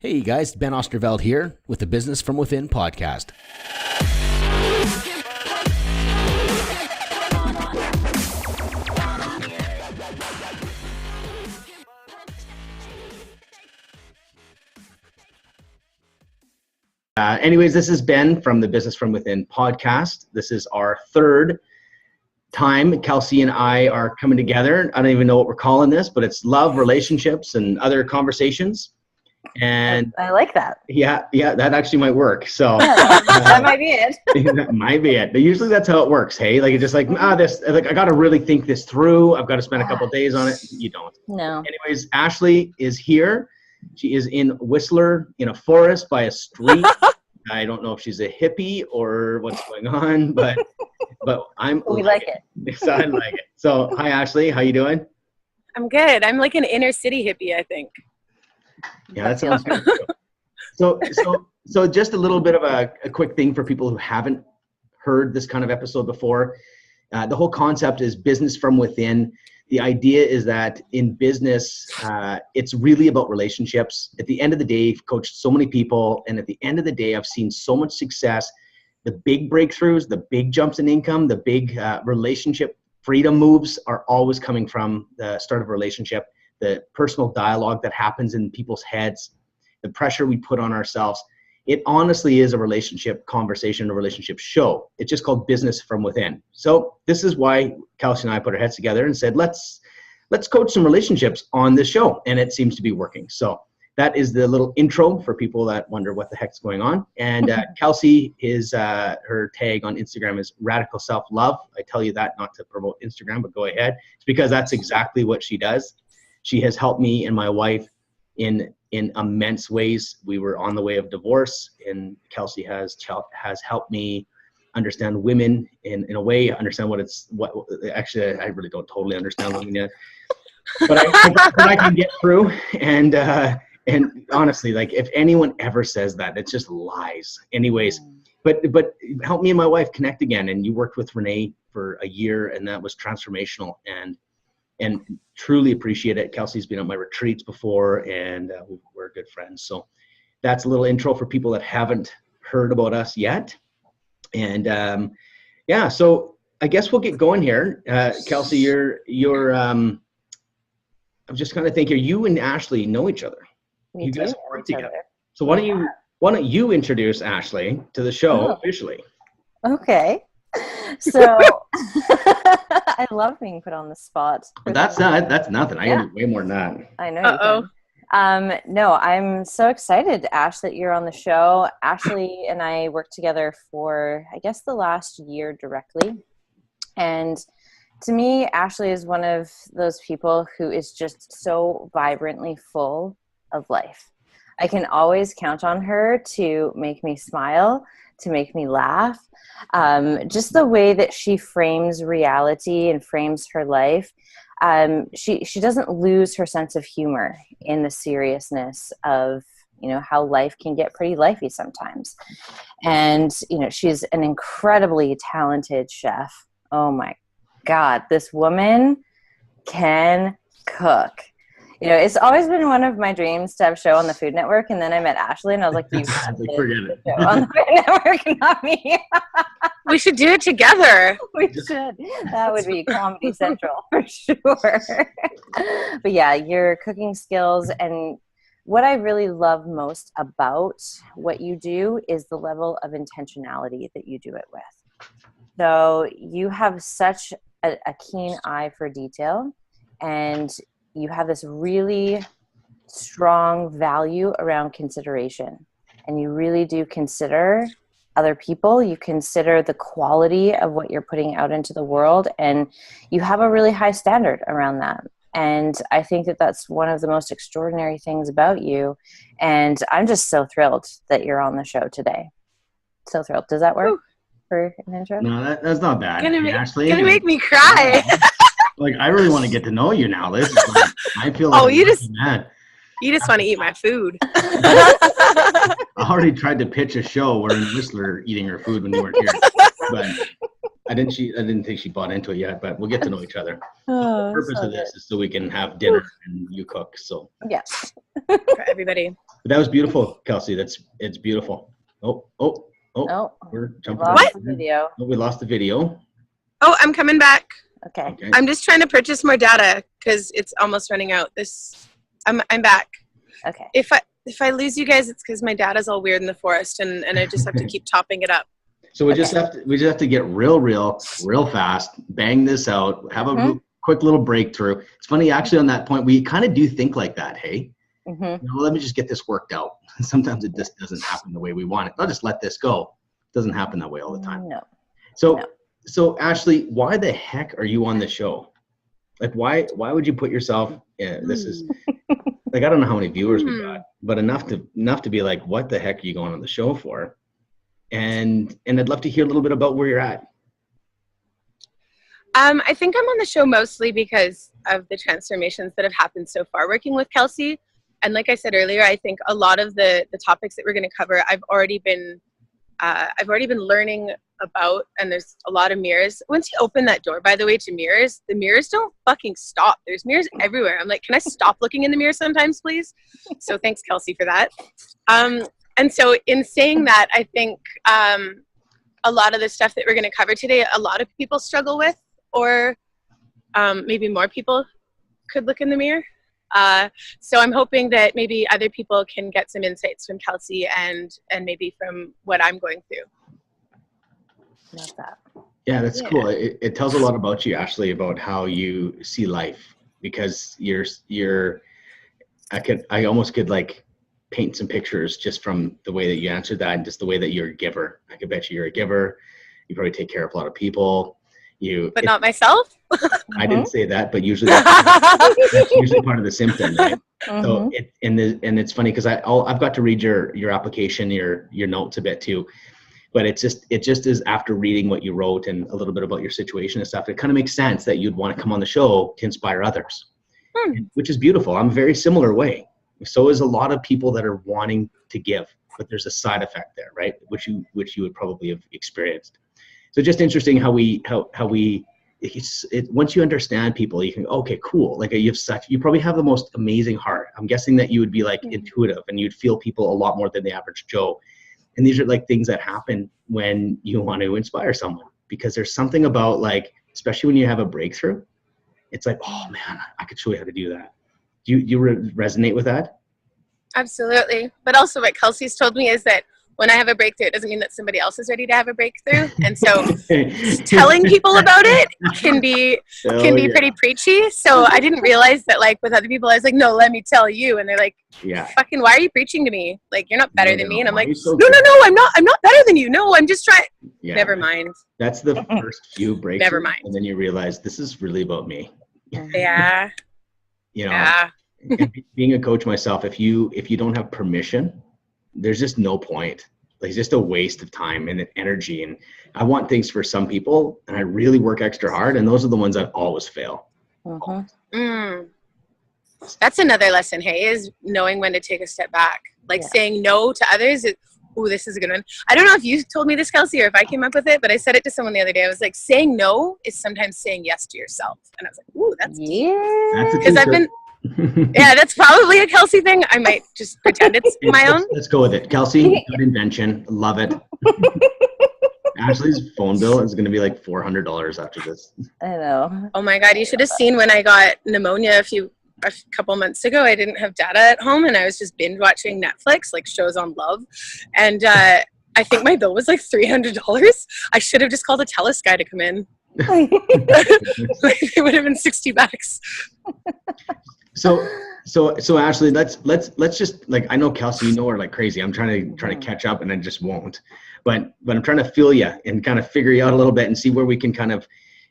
Hey guys, Ben Osterveld here with the Business from Within podcast. Anyways, this is Ben from the Business from Within podcast. This is our third time Kelsey and I are coming together. I don't even know what we're calling this, but it's love, relationships, and other conversations. And I like that. Yeah, that actually might work. So that might be it. That might be it. But usually that's how it works. Hey, like it's just like I got to really think this through. I've got to spend a couple of days on it. You don't. No. Anyways, Ashley is here. She is in Whistler in a forest by a street. I don't know if she's a hippie or what's going on, but we like it. So I like it. So hi Ashley, how you doing? I'm good. I'm like an inner city hippie, I think. Yeah, that sounds good. So just a little bit of a quick thing for people who haven't heard this kind of episode before. The whole concept is business from within. The idea is that in business, it's really about relationships. At the end of the day, I've coached so many people, and at the end of the day, I've seen so much success. The big breakthroughs, the big jumps in income, the big relationship freedom moves are always coming from the start of a relationship. The personal dialogue that happens in people's heads, the pressure we put on ourselves. It honestly is a relationship conversation, a relationship show. It's just called Business from Within. So this is why Kelsey and I put our heads together and said, let's coach some relationships on this show. And it seems to be working. So that is the little intro for people that wonder what the heck's going on. And Kelsey is, her tag on Instagram is Radical Self-Love. I tell you that not to promote Instagram, but go ahead. It's because that's exactly what she does. She has helped me and my wife in immense ways. We were on the way of divorce, and Kelsey has helped me understand women in a way, understand what actually I really don't totally understand women yet, but I can get through. And honestly, like if anyone ever says that, it's just lies. Anyways, but help me and my wife connect again. And you worked with Renee for a year, and that was transformational. And truly appreciate it. Kelsey's been at my retreats before, and we're good friends. So that's a little intro for people that haven't heard about us yet. And so I guess we'll get going here. Kelsey, you're I'm just kind of thinking, you and Ashley know each other. You guys work together. So why don't you introduce Ashley to the show officially? Okay. So I love being put on the spot. That's nothing. I can do way more than that. I know. No, I'm so excited, Ash, that you're on the show. Ashley and I worked together for, I guess, the last year directly. And to me, Ashley is one of those people who is just so vibrantly full of life. I can always count on her to make me smile, to make me laugh. Just the way that she frames reality and frames her life. She doesn't lose her sense of humor in the seriousness of, how life can get pretty lifey sometimes. And, she's an incredibly talented chef. Oh my God, this woman can cook. It's always been one of my dreams to have a show on the Food Network. And then I met Ashley and I was like, you have to forget it. Show on the Food Network, not me. We should do it together. We should. That would be Comedy Central for sure. But yeah, your cooking skills, and what I really love most about what you do is the level of intentionality that you do it with. So you have such a keen eye for detail, and you have this really strong value around consideration, and you really do consider other people. You consider the quality of what you're putting out into the world, and you have a really high standard around that. And I think that that's one of the most extraordinary things about you. And I'm just so thrilled that you're on the show today. So thrilled. Does that work for an intro? No, that's not bad. Ashley, gonna make me cry. Like, I really want to get to know you now, Liz. I feel like you just want to eat my food. I already tried to pitch a show where in Whistler eating her food when you weren't here. But I didn't think she bought into it yet, but we'll get to know each other. Oh, The purpose so of this good. is so we can have dinner and you cook. So Yes. For everybody. but that was beautiful, Kelsey. It's beautiful. Oh, Oh, we're we jumping. lost over the here. video. Oh, we lost the video. Oh, I'm coming back. Okay. Okay. I'm just trying to purchase more data because it's almost running out. I'm back. Okay. If I lose you guys, it's because my data's all weird in the forest, and I just have to keep topping it up. So we just have to get real fast, bang this out, have a quick little breakthrough. It's funny, actually, on that point, we kind of do think like that. Hey, let me just get this worked out. Sometimes it just doesn't happen the way we want it. I'll just let this go. It doesn't happen that way all the time. No. So Ashley, why the heck are you on the show? Like, why would you put yourself? This is like, I don't know how many viewers we got, but enough to be like, what the heck are you going on the show for? And I'd love to hear a little bit about where you're at. I think I'm on the show mostly because of the transformations that have happened so far working with Kelsey. And like I said earlier, I think a lot of the topics that we're going to cover, I've already been learning about, and there's a lot of mirrors. Once you open that door, by the way, to mirrors, the mirrors don't fucking stop. There's mirrors everywhere. I'm like, can I stop looking in the mirror sometimes, please? So thanks, Kelsey, for that. And so in saying that, I think a lot of the stuff that we're going to cover today, a lot of people struggle with, or maybe more people could look in the mirror. So I'm hoping that maybe other people can get some insights from Kelsey and maybe from what I'm going through. Love that. Yeah, that's cool. It tells a lot about you, Ashley, about how you see life, because I almost could like paint some pictures just from the way that you answered that, and just the way that you're a giver. I could bet you're a giver. You probably take care of a lot of people. But not myself. I didn't say that, but usually that's usually part of the symptom, right? So and it's funny because I've got to read your application, your notes a bit too, but it just is, after reading what you wrote and a little bit about your situation and stuff, it kind of makes sense that you'd want to come on the show to inspire others, which is beautiful. I'm a very similar way. So is a lot of people that are wanting to give, but there's a side effect there, right? Which you would probably have experienced. So just interesting how we once you understand people, you can, okay, cool. Like you probably have the most amazing heart. I'm guessing that you would be like intuitive, and you'd feel people a lot more than the average Joe. And these are like things that happen when you want to inspire someone, because there's something about, like, especially when you have a breakthrough, it's like, oh man, I could show you how to do that. Do you resonate with that? Absolutely. But also what Kelsey's told me is that when I have a breakthrough, it doesn't mean that somebody else is ready to have a breakthrough. And so telling people about it can be pretty preachy. So I didn't realize that, like, with other people, I was like, no, let me tell you. And they're like, fucking, why are you preaching to me? Like, you're not better than me. And I'm like, no, I'm not better than you. No, I'm just trying. Yeah. Never mind. That's the first few breakthroughs. Never mind. And then you realize this is really about me. Yeah. You know, being a coach myself, if you don't have permission, there's just no point. Like, it's just a waste of time and energy. And I want things for some people, and I really work extra hard, and those are the ones that always fail. That's another lesson, hey, is knowing when to take a step back. Like saying no to others. This is a good one. I don't know if you told me this, Kelsey, or if I came up with it, but I said it to someone the other day. I was like, saying no is sometimes saying yes to yourself. And I was like, ooh, that's deep. Because I've been, that's probably a Kelsey thing. I might just pretend it's my own. Let's go with it. Kelsey, good invention. Love it. Ashley's phone bill is going to be like $400 after this. I know. Oh my God. You should have seen when I got pneumonia a couple months ago. I didn't have data at home, and I was just binge watching Netflix, like shows on love. And I think my bill was like $300. I should have just called a TELUS guy to come in. It would have been $60. So Ashley, let's just, like, I know Kelsey, you know her like crazy. I'm trying to catch up, and I just won't. But I'm trying to feel you and kind of figure you out a little bit and see where we can kind of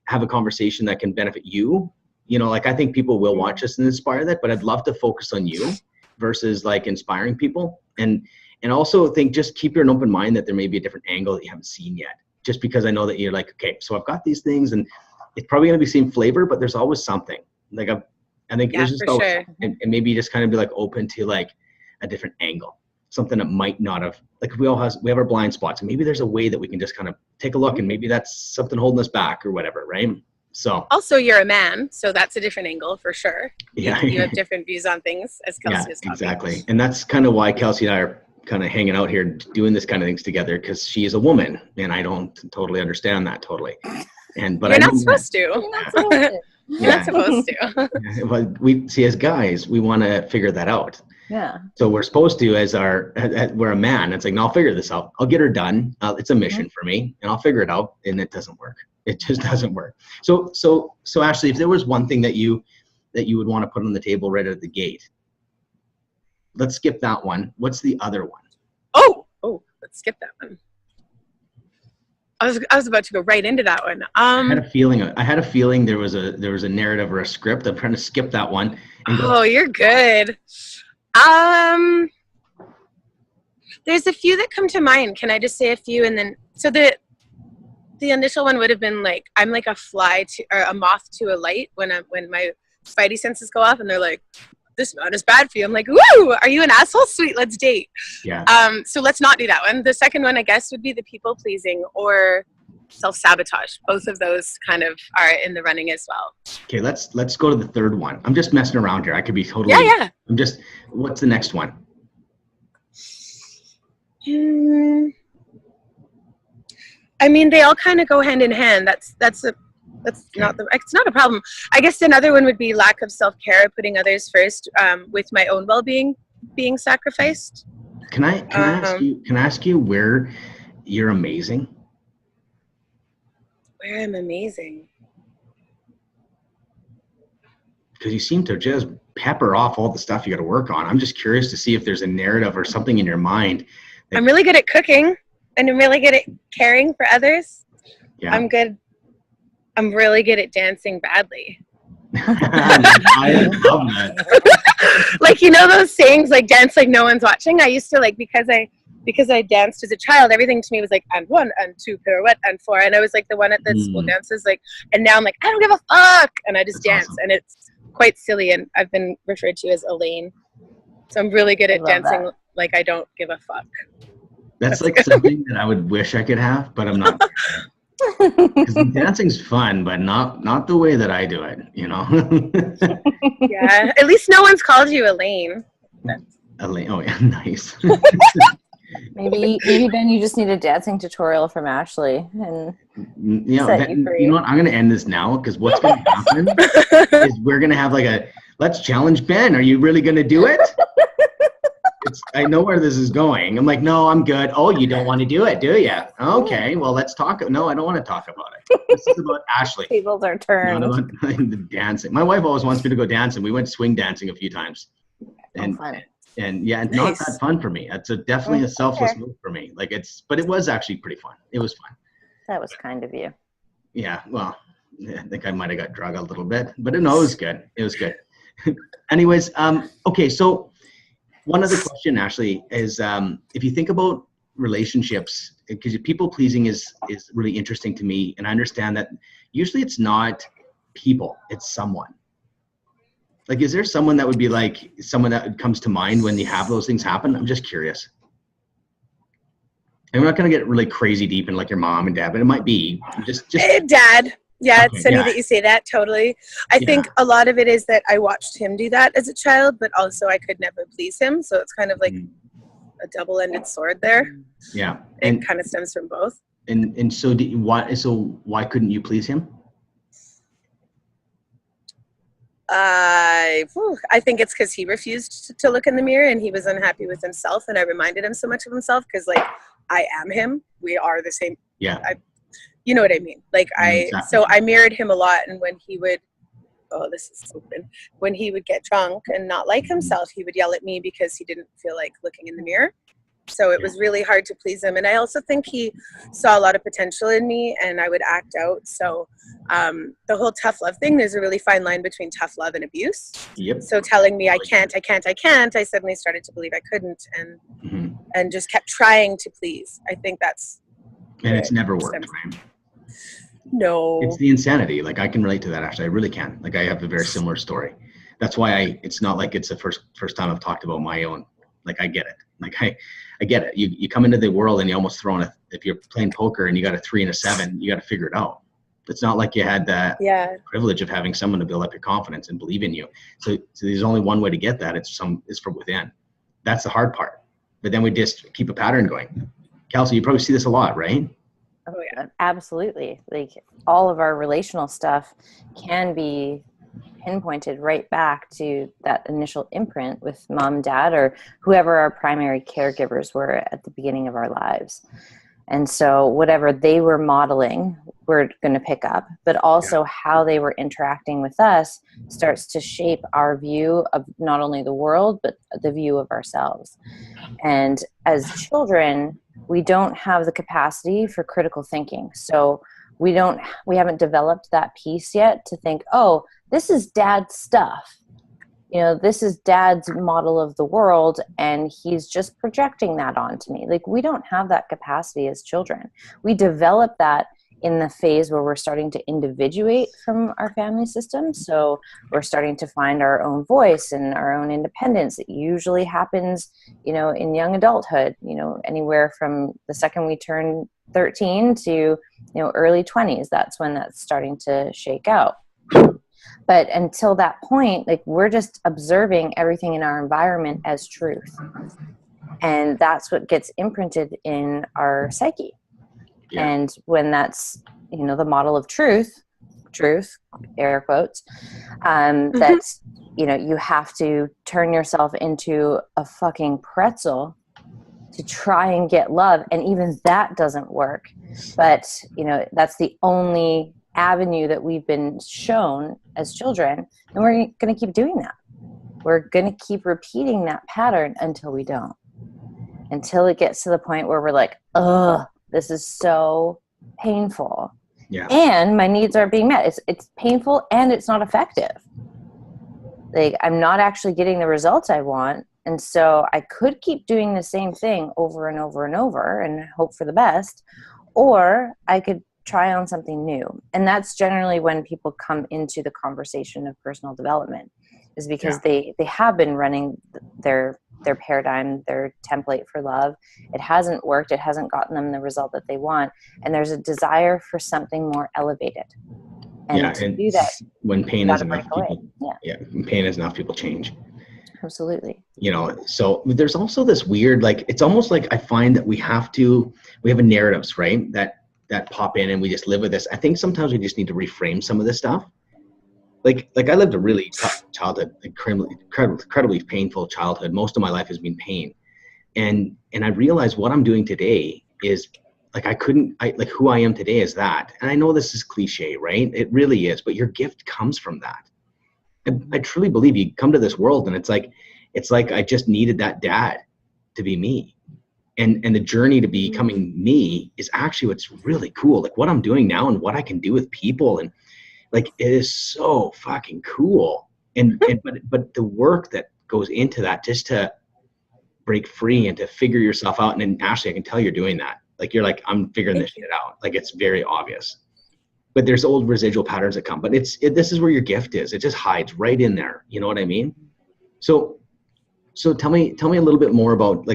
have a conversation that can benefit you. You know, like, I think people will watch us and inspire that, but I'd love to focus on you versus like inspiring people. And also think, just keep your open mind that there may be a different angle that you haven't seen yet. Just because I know that you're like, okay, so I've got these things, and it's probably going to be the same flavor, but there's always something. Like, I think there's just always, and maybe just kind of be like open to like a different angle. something that might not have, like we have our blind spots, and maybe there's a way that we can just kind of take a look, and maybe that's something holding us back or whatever, right? So also, you're a man, so that's a different angle for sure. Yeah. You have different views on things, as Kelsey was talking. Exactly. And that's kind of why Kelsey and I are kind of hanging out here doing this kind of things together, because she is a woman and I don't totally understand that totally. But you're not supposed to. You're not supposed to. But we see, as guys, we want to figure that out. Yeah. So we're supposed to, we're a man. It's like, no, I'll figure this out. I'll get her done. It's a mission for me, and I'll figure it out. And it doesn't work. It just doesn't work. So Ashley, if there was one thing that you would want to put on the table right at the gate, let's skip that one. What's the other one? Oh, let's skip that one. I was about to go right into that one. I had a feeling there was a narrative or a script. I'm trying to skip that one. You're good. There's a few that come to mind. Can I just say a few? And then, so the initial one would have been like, I'm like a moth to a light when my spidey senses go off and they're like, this man is bad for you. I'm like, woo, are you an asshole? Sweet, let's date. Yeah. So let's not do that one. The second one, I guess, would be the people pleasing or self-sabotage. Both of those kind of are in the running as well. Okay, let's go to the third one. I'm just messing around here. I could be totally. Yeah. What's the next one? I mean, they all kind of go hand in hand. It's not a problem. I guess another one would be lack of self-care, putting others first, with my own well-being being sacrificed. Can I ask you where you're amazing? Where I'm amazing. Because you seem to just pepper off all the stuff you got to work on. I'm just curious to see if there's a narrative or something in your mind. I'm really good at cooking, and I'm really good at caring for others. Yeah. I'm really good at dancing badly. I love that. Like, you know those sayings, like dance like no one's watching? I used to, like, because I danced as a child, everything to me was like, and 1 and 2 pirouette and 4, and I was like the one at the school dances, like, and now I'm like, I don't give a fuck, and I just dance. Awesome. And it's quite silly, and I've been referred to as Elaine, so I'm really good at dancing like I don't give a fuck. That's like something that I would wish I could have, but I'm not. Because dancing's fun, but not the way that I do it, you know. Yeah, at least no one's called you Elaine. Elaine, oh yeah, nice. Maybe Ben, you just need a dancing tutorial from Ashley, and set you free. You know what? I'm gonna end this now, because what's gonna happen is we're gonna have like a let's challenge Ben. Are you really gonna do it? I know where this is going. I'm like, no, I'm good. Oh, you don't want to do it, do you? Okay, well, let's talk. No, I don't want to talk about it. This is about Ashley. Tables are turned. Not about the dancing. My wife always wants me to go dancing. We went swing dancing a few times. And yeah, nice. Not that fun for me. It's definitely a selfless move for me. But it was actually pretty fun. It was fun. That was kind of you. Yeah, well, I think I might have got drug a little bit, but no, it was good. It was good. Anyways, okay, so one other question, Ashley, is if you think about relationships, because people pleasing is really interesting to me, and I understand that usually it's not people, it's someone. Like, is there someone that would be like someone that comes to mind when you have those things happen? I'm just curious. And we're not going to get really crazy deep in like your mom and dad, but it might be just Dad. Yeah, okay, it's funny that you say that. Totally. I think a lot of it is that I watched him do that as a child, but also I could never please him. So it's kind of like a double-ended sword there. Yeah. It kind of stems from both. And so why couldn't you please him? I think it's because he refused to look in the mirror and he was unhappy with himself, and I reminded him so much of himself because, like, I am him. We are the same. Yeah. You know what I mean? Like, so I mirrored him a lot, and when he would, when he would get drunk and not like himself, he would yell at me because he didn't feel like looking in the mirror. So it was really hard to please him. And I also think he saw a lot of potential in me, and I would act out. So the whole tough love thing, there's a really fine line between tough love and abuse. Yep. So telling me I can't, I suddenly started to believe I couldn't, and just kept trying to please. I think that's... And it's never worked, right? No. It's the insanity. Like, I can relate to that, actually. I really can. Like, I have a very similar story. That's why it's not like it's the first time I've talked about my own. Like, I get it. Like I get it. You come into the world and you almost throw in if you're playing poker and you got a 3 and a 7, you got to figure it out. It's not like you had that privilege of having someone to build up your confidence and believe in you. So there's only one way to get that. It's from within. That's the hard part. But then we just keep a pattern going. Kelsey, you probably see this a lot, right? Oh yeah, absolutely. Like all of our relational stuff can be pinpointed right back to that initial imprint with mom, dad, or whoever our primary caregivers were at the beginning of our lives. And so whatever they were modeling, we're going to pick up, but also how they were interacting with us starts to shape our view of not only the world, but the view of ourselves. And as children, we don't have the capacity for critical thinking. So we haven't developed that piece yet to think, oh, this is dad's stuff. This is dad's model of the world, and he's just projecting that onto me. Like, we don't have that capacity as children. We develop that in the phase where we're starting to individuate from our family system. So we're starting to find our own voice and our own independence. It usually happens, in young adulthood, anywhere from the second we turn 13 to, early 20s. That's when that's starting to shake out. But until that point, like, we're just observing everything in our environment as truth. And that's what gets imprinted in our psyche. Yeah. And when that's, the model of truth, air quotes, that, you have to turn yourself into a fucking pretzel to try and get love. And even that doesn't work. But, that's the only avenue that we've been shown as children, and we're going to keep doing that. We're going to keep repeating that pattern until we don't, until it gets to the point where we're like, ugh, this is so painful, and my needs aren't being met. It's painful and it's not effective. Like, I'm not actually getting the results I want, and so I could keep doing the same thing over and over and over and hope for the best, or I could try on something new. And that's generally when people come into the conversation of personal development, is because they have been running their paradigm, their template for love. It hasn't worked. It hasn't gotten them the result that they want. And there's a desire for something more elevated. And to do that, when pain is enough, pain is enough, people change. Absolutely. So there's also this weird, like, it's almost like I find that we have a narratives, right? That pop in and we just live with this. I think sometimes we just need to reframe some of this stuff. Like I lived a really tough childhood, incredibly painful childhood. Most of my life has been pain. And I realized what I'm doing today is like, who I am today is that. And I know this is cliche, right? It really is, but your gift comes from that. And I truly believe you come to this world and it's like I just needed that dad to be me. And the journey to becoming me is actually what's really cool. Like what I'm doing now and what I can do with people, and like, it is so fucking cool. But the work that goes into that, just to break free and to figure yourself out. And then Ashley, I can tell you're doing that. Like, you're like, I'm figuring this shit out. Like, it's very obvious. But there's old residual patterns that come. But this is where your gift is. It just hides right in there. You know what I mean? So tell me a little bit more about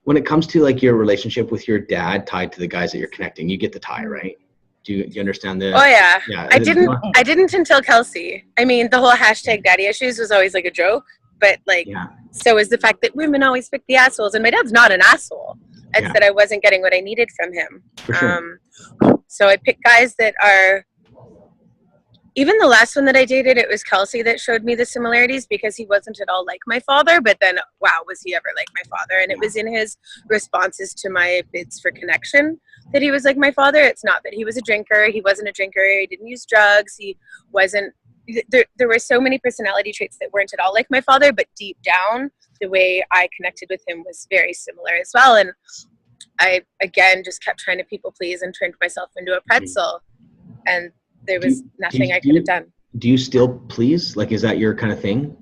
when it comes to like your relationship with your dad tied to the guys that you're connecting. You get the tie, right? Do you understand the? Oh yeah. I didn't until Kelsey. I mean, the whole hashtag daddy issues was always like a joke, but like, so is the fact that women always pick the assholes, and my dad's not an asshole. It's that I wasn't getting what I needed from him. For sure. So I picked guys that are, even the last one that I dated, it was Kelsey that showed me the similarities, because he wasn't at all like my father, but then, wow, was he ever like my father? And it was in his responses to my bids for connection that he was like my father. It's not that he was a drinker. He wasn't a drinker. He didn't use drugs. He wasn't, there were so many personality traits that weren't at all like my father, but deep down, the way I connected with him was very similar as well. And I, again, just kept trying to people please and turned myself into a pretzel. And there was nothing I could have done. Do you still please? Like, is that your kind of thing?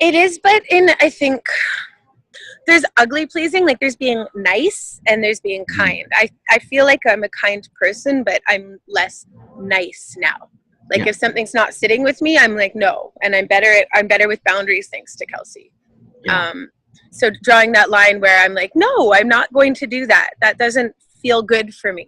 It is, but I think there's ugly pleasing. Like, there's being nice and there's being kind. I feel like I'm a kind person, but I'm less nice now. Like if something's not sitting with me, I'm like, no. And I'm better with boundaries thanks to Kelsey. Yeah. So drawing that line where I'm like, no, I'm not going to do that. That doesn't feel good for me.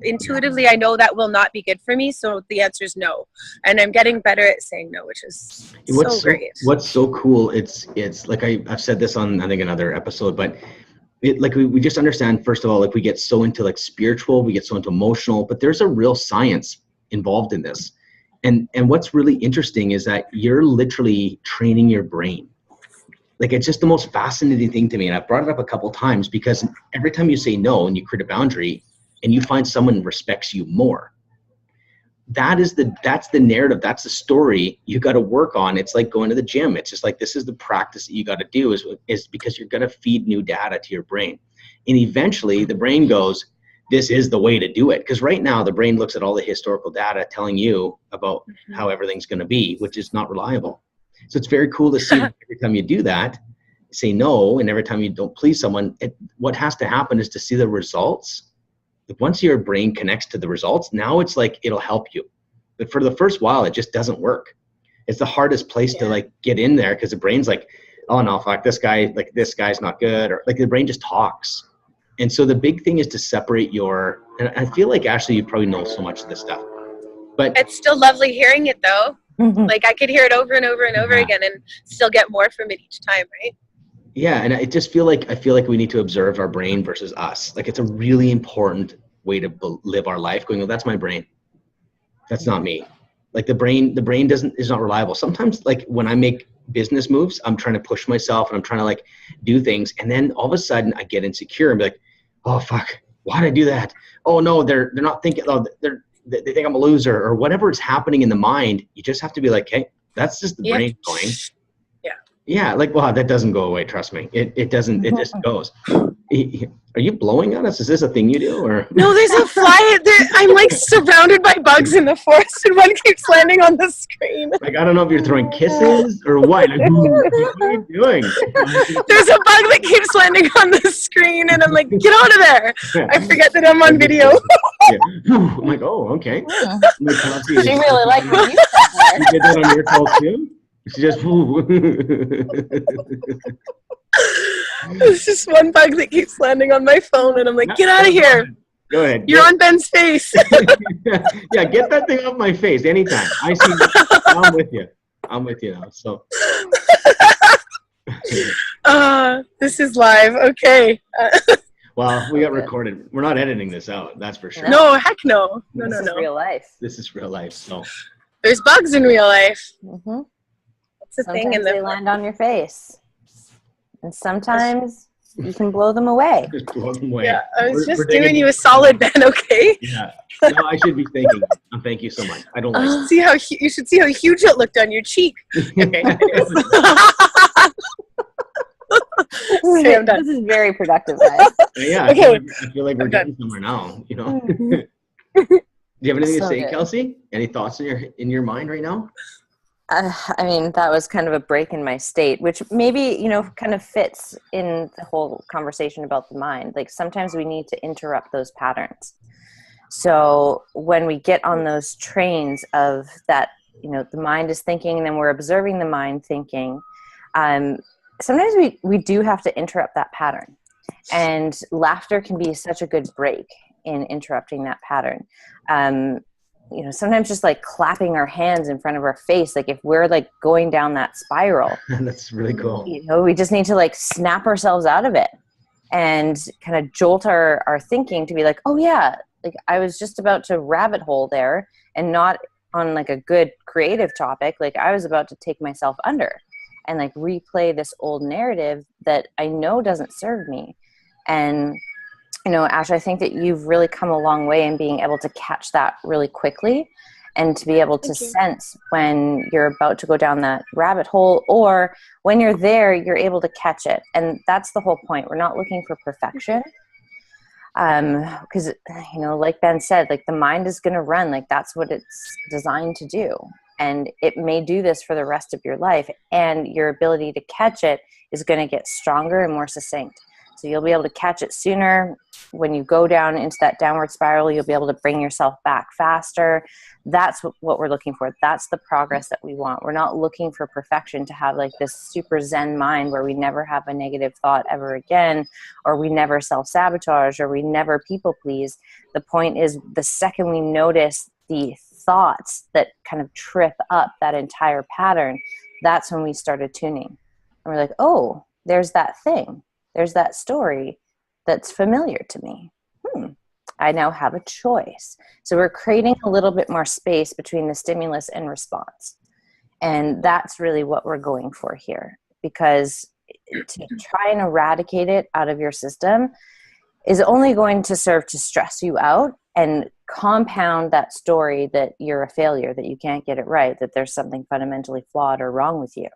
Intuitively, I know that will not be good for me. So the answer is no. And I'm getting better at saying no, which is so great. What's so cool, it's like I've said this on, I think, another episode, but we just understand, first of all, like we get so into like spiritual, we get so into emotional, but there's a real science involved in this. And what's really interesting is that you're literally training your brain. Like, it's just the most fascinating thing to me. And I've brought it up a couple of times because every time you say no and you create a boundary and you find someone respects you more, that's the narrative. That's the story you got to work on. It's like going to the gym. It's just like, this is the practice that you got to do is because you're going to feed new data to your brain. And eventually the brain goes, this is the way to do it. Because right now the brain looks at all the historical data telling you about how everything's going to be, which is not reliable. So it's very cool to see every time you do that, say no, and every time you don't please someone, what has to happen is to see the results. Once your brain connects to the results, now it's like it'll help you. But for the first while, it just doesn't work. It's the hardest place to like get in there because the brain's like, oh no, fuck this guy, like this guy's not good, or like the brain just talks. And so the big thing is to separate and I feel like, Ashley, you probably know so much of this stuff, but it's still lovely hearing it though. Like I could hear it over and over and over again and still get more from it each time, right? Yeah, and I feel like we need to observe our brain versus us. Like it's a really important way to live our life. Going, well, that's my brain. That's not me. Like the brain is not reliable. Sometimes, like when I make business moves, I'm trying to push myself and I'm trying to like do things, and then all of a sudden I get insecure and be like, oh fuck, why did I do that? Oh no, they're not thinking. Oh, they think I'm a loser or whatever is happening in the mind. You just have to be like, hey, that's just the brain going. Yeah, like, well, that doesn't go away. Trust me, it doesn't. It just goes. Are you blowing on us? Is this a thing you do, or no? There's a fly. I'm like surrounded by bugs in the forest, and one keeps landing on the screen. Like, I don't know if you're throwing kisses or what. Like, what are you doing? There's a bug that keeps landing on the screen, and I'm like, get out of there! I forget that I'm on video. I'm like, oh, okay. Like, she really liked what you said there. You did that on your call too? She just There's just one bug that keeps landing on my phone, and I'm like, get out of here. Go ahead. You're on Ben's face. Yeah, get that thing off my face anytime. I see. I'm with you. I'm with you now. So. This is live. Okay. Well, we got recorded. We're not editing this out. That's for sure. No, heck no. No. This is real life. This is real life. So. There's bugs in real life. It's a thing in they land on your face, and sometimes you can blow them away. Just blow them away. Yeah, I was just doing you a solid, Ben. Okay. Yeah. No, I should be thanking you. Thank you so much. I don't like. You should see how huge it looked on your cheek. Okay. This is very productive, guys. Yeah. Okay. I feel like we're getting somewhere now. You know. Do you have anything to say, good. Kelsey? Any thoughts in your mind right now? I mean, that was kind of a break in my state, which maybe, kind of fits in the whole conversation about the mind. Like sometimes we need to interrupt those patterns. So when we get on those trains of that, the mind is thinking and then we're observing the mind thinking, sometimes we do have to interrupt that pattern. And laughter can be such a good break in interrupting that pattern. Sometimes just like clapping our hands in front of our face, like if we're like going down that spiral, that's really cool. We just need to like snap ourselves out of it and kind of jolt our thinking to be like, oh yeah, like I was just about to rabbit hole there and not on like a good creative topic. Like I was about to take myself under and like replay this old narrative that I know doesn't serve me. And Ash, I think that you've really come a long way in being able to catch that really quickly and to be able to sense when you're about to go down that rabbit hole, or when you're there, you're able to catch it. And that's the whole point. We're not looking for perfection. Because, like Ben said, like the mind is going to run, like that's what it's designed to do. And it may do this for the rest of your life. And your ability to catch it is going to get stronger and more succinct. So you'll be able to catch it sooner. When you go down into that downward spiral, you'll be able to bring yourself back faster. That's what we're looking for. That's the progress that we want. We're not looking for perfection, to have like this super zen mind where we never have a negative thought ever again, or we never self-sabotage, or we never people please. The point is, the second we notice the thoughts that kind of trip up that entire pattern, that's when we start attuning. And we're like, oh, there's that thing. There's that story that's familiar to me. I now have a choice. So we're creating a little bit more space between the stimulus and response. And that's really what we're going for here, because to try and eradicate it out of your system is only going to serve to stress you out and compound that story that you're a failure, that you can't get it right, that there's something fundamentally flawed or wrong with you.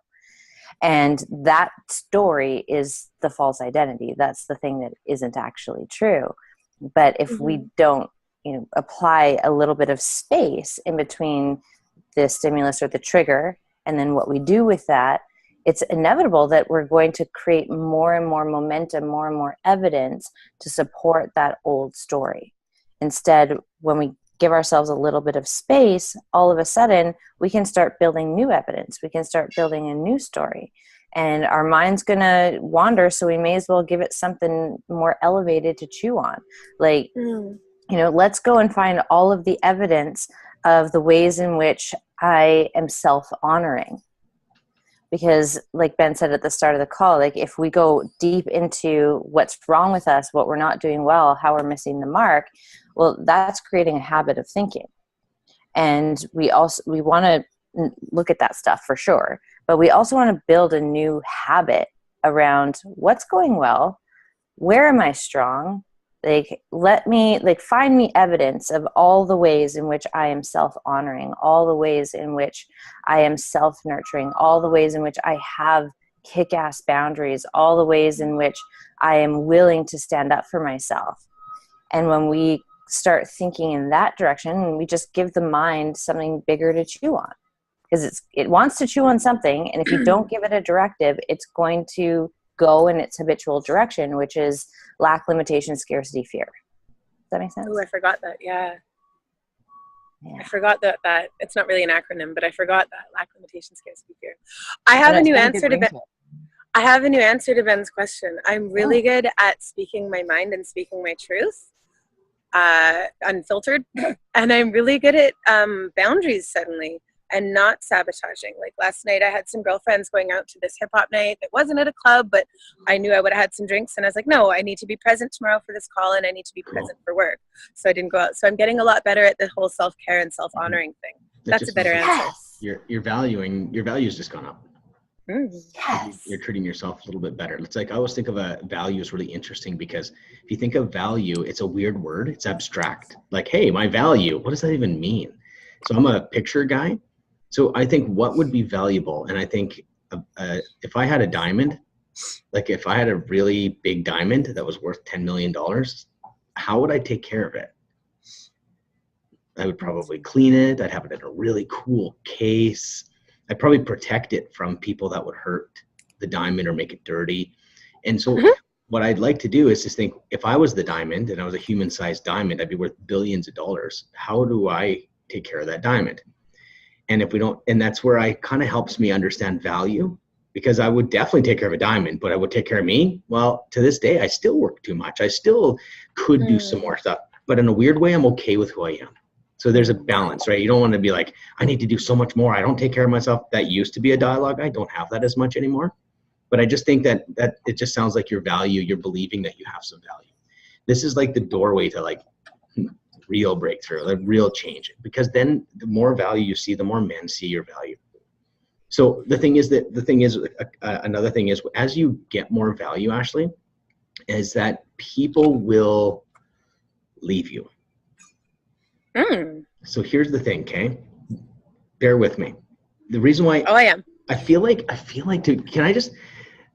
And that story is the false identity. That's the thing that isn't actually true. But if we don't, apply a little bit of space in between the stimulus or the trigger and then what we do with that, it's inevitable that we're going to create more and more momentum, more and more evidence to support that old story. Instead, when we give ourselves a little bit of space, all of a sudden we can start building new evidence. We can start building a new story, and our mind's going to wander. So we may as well give it something more elevated to chew on. Like, let's go and find all of the evidence of the ways in which I am self-honoring. Because like Ben said at the start of the call, like if we go deep into what's wrong with us, what we're not doing well, how we're missing the mark, well, that's creating a habit of thinking. And we want to look at that stuff for sure, but we also want to build a new habit around what's going well, where am I strong? Find me evidence of all the ways in which I am self-honoring, all the ways in which I am self-nurturing, all the ways in which I have kick-ass boundaries, all the ways in which I am willing to stand up for myself. And when we start thinking in that direction, we just give the mind something bigger to chew on, because it wants to chew on something. And if you don't give it a directive, it's going to go in its habitual direction, which is lack, limitation, scarcity, fear. Does that make sense? Oh, I forgot that. Yeah. I forgot that it's not really an acronym, but I forgot that lack, limitation, scarcity, fear. I have a new answer to Ben. I have a new answer to Ben's question. I'm really good at speaking my mind and speaking my truth, unfiltered, and I'm really good at boundaries suddenly. And not sabotaging. Like last night I had some girlfriends going out to this hip hop night that wasn't at a club, but I knew I would have had some drinks, and I was like, no, I need to be present tomorrow for this call, and I need to be present for work. So I didn't go out. So I'm getting a lot better at the whole self-care and self-honoring thing. That's a better answer. Your value's just gone up. Yes. You're treating yourself a little bit better. It's like, I always think of a value as really interesting, because if you think of value, it's a weird word. It's abstract. Like, hey, my value, what does that even mean? So I'm a picture guy. So I think what would be valuable, and I think if I had a diamond, like if I had a really big diamond that was worth $10 million, how would I take care of it? I would probably clean it. I'd have it in a really cool case. I'd probably protect it from people that would hurt the diamond or make it dirty. And so what I'd like to do is just think, if I was the diamond and I was a human-sized diamond, I'd be worth billions of dollars. How do I take care of that diamond? And if we don't, and that's where I kind of helps me understand value, because I would definitely take care of a diamond, but I would take care of me. Well, to this day, I still work too much. I still could do some more stuff, but in a weird way, I'm okay with who I am. So there's a balance, right? You don't want to be like, I need to do so much more. I don't take care of myself. That used to be a dialogue. I don't have that as much anymore. But I just think that it just sounds like your value, you're believing that you have some value. This is like the doorway to like real breakthrough, like real change, because then the more value you see, the more men see your value. So another thing is, as you get more value, Ashley, is that people will leave you. So here's the thing, okay? Bear with me. The reason why I feel like can I just,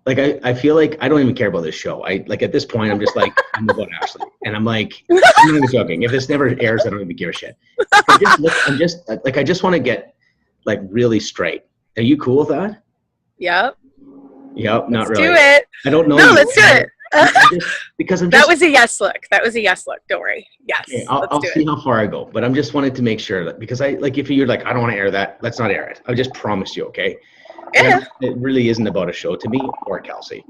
like, I feel like I don't even care about this show. At this point, I'm just like, I'm about Ashley. And I'm like, I'm not even joking. If this never airs, I don't even give a shit. I just want to get like really straight. Are you cool with that? Yep. Not let's really. Do it. I don't know. No, let's do it. Because that was a yes look. That was a yes look. Don't worry. Yes. Okay, I'll see how far I go, but I'm just wanted to make sure that, because if you're like, I don't want to air that, let's not air it. I just promise you, okay? Yeah. It really isn't about a show to me or Kelsey.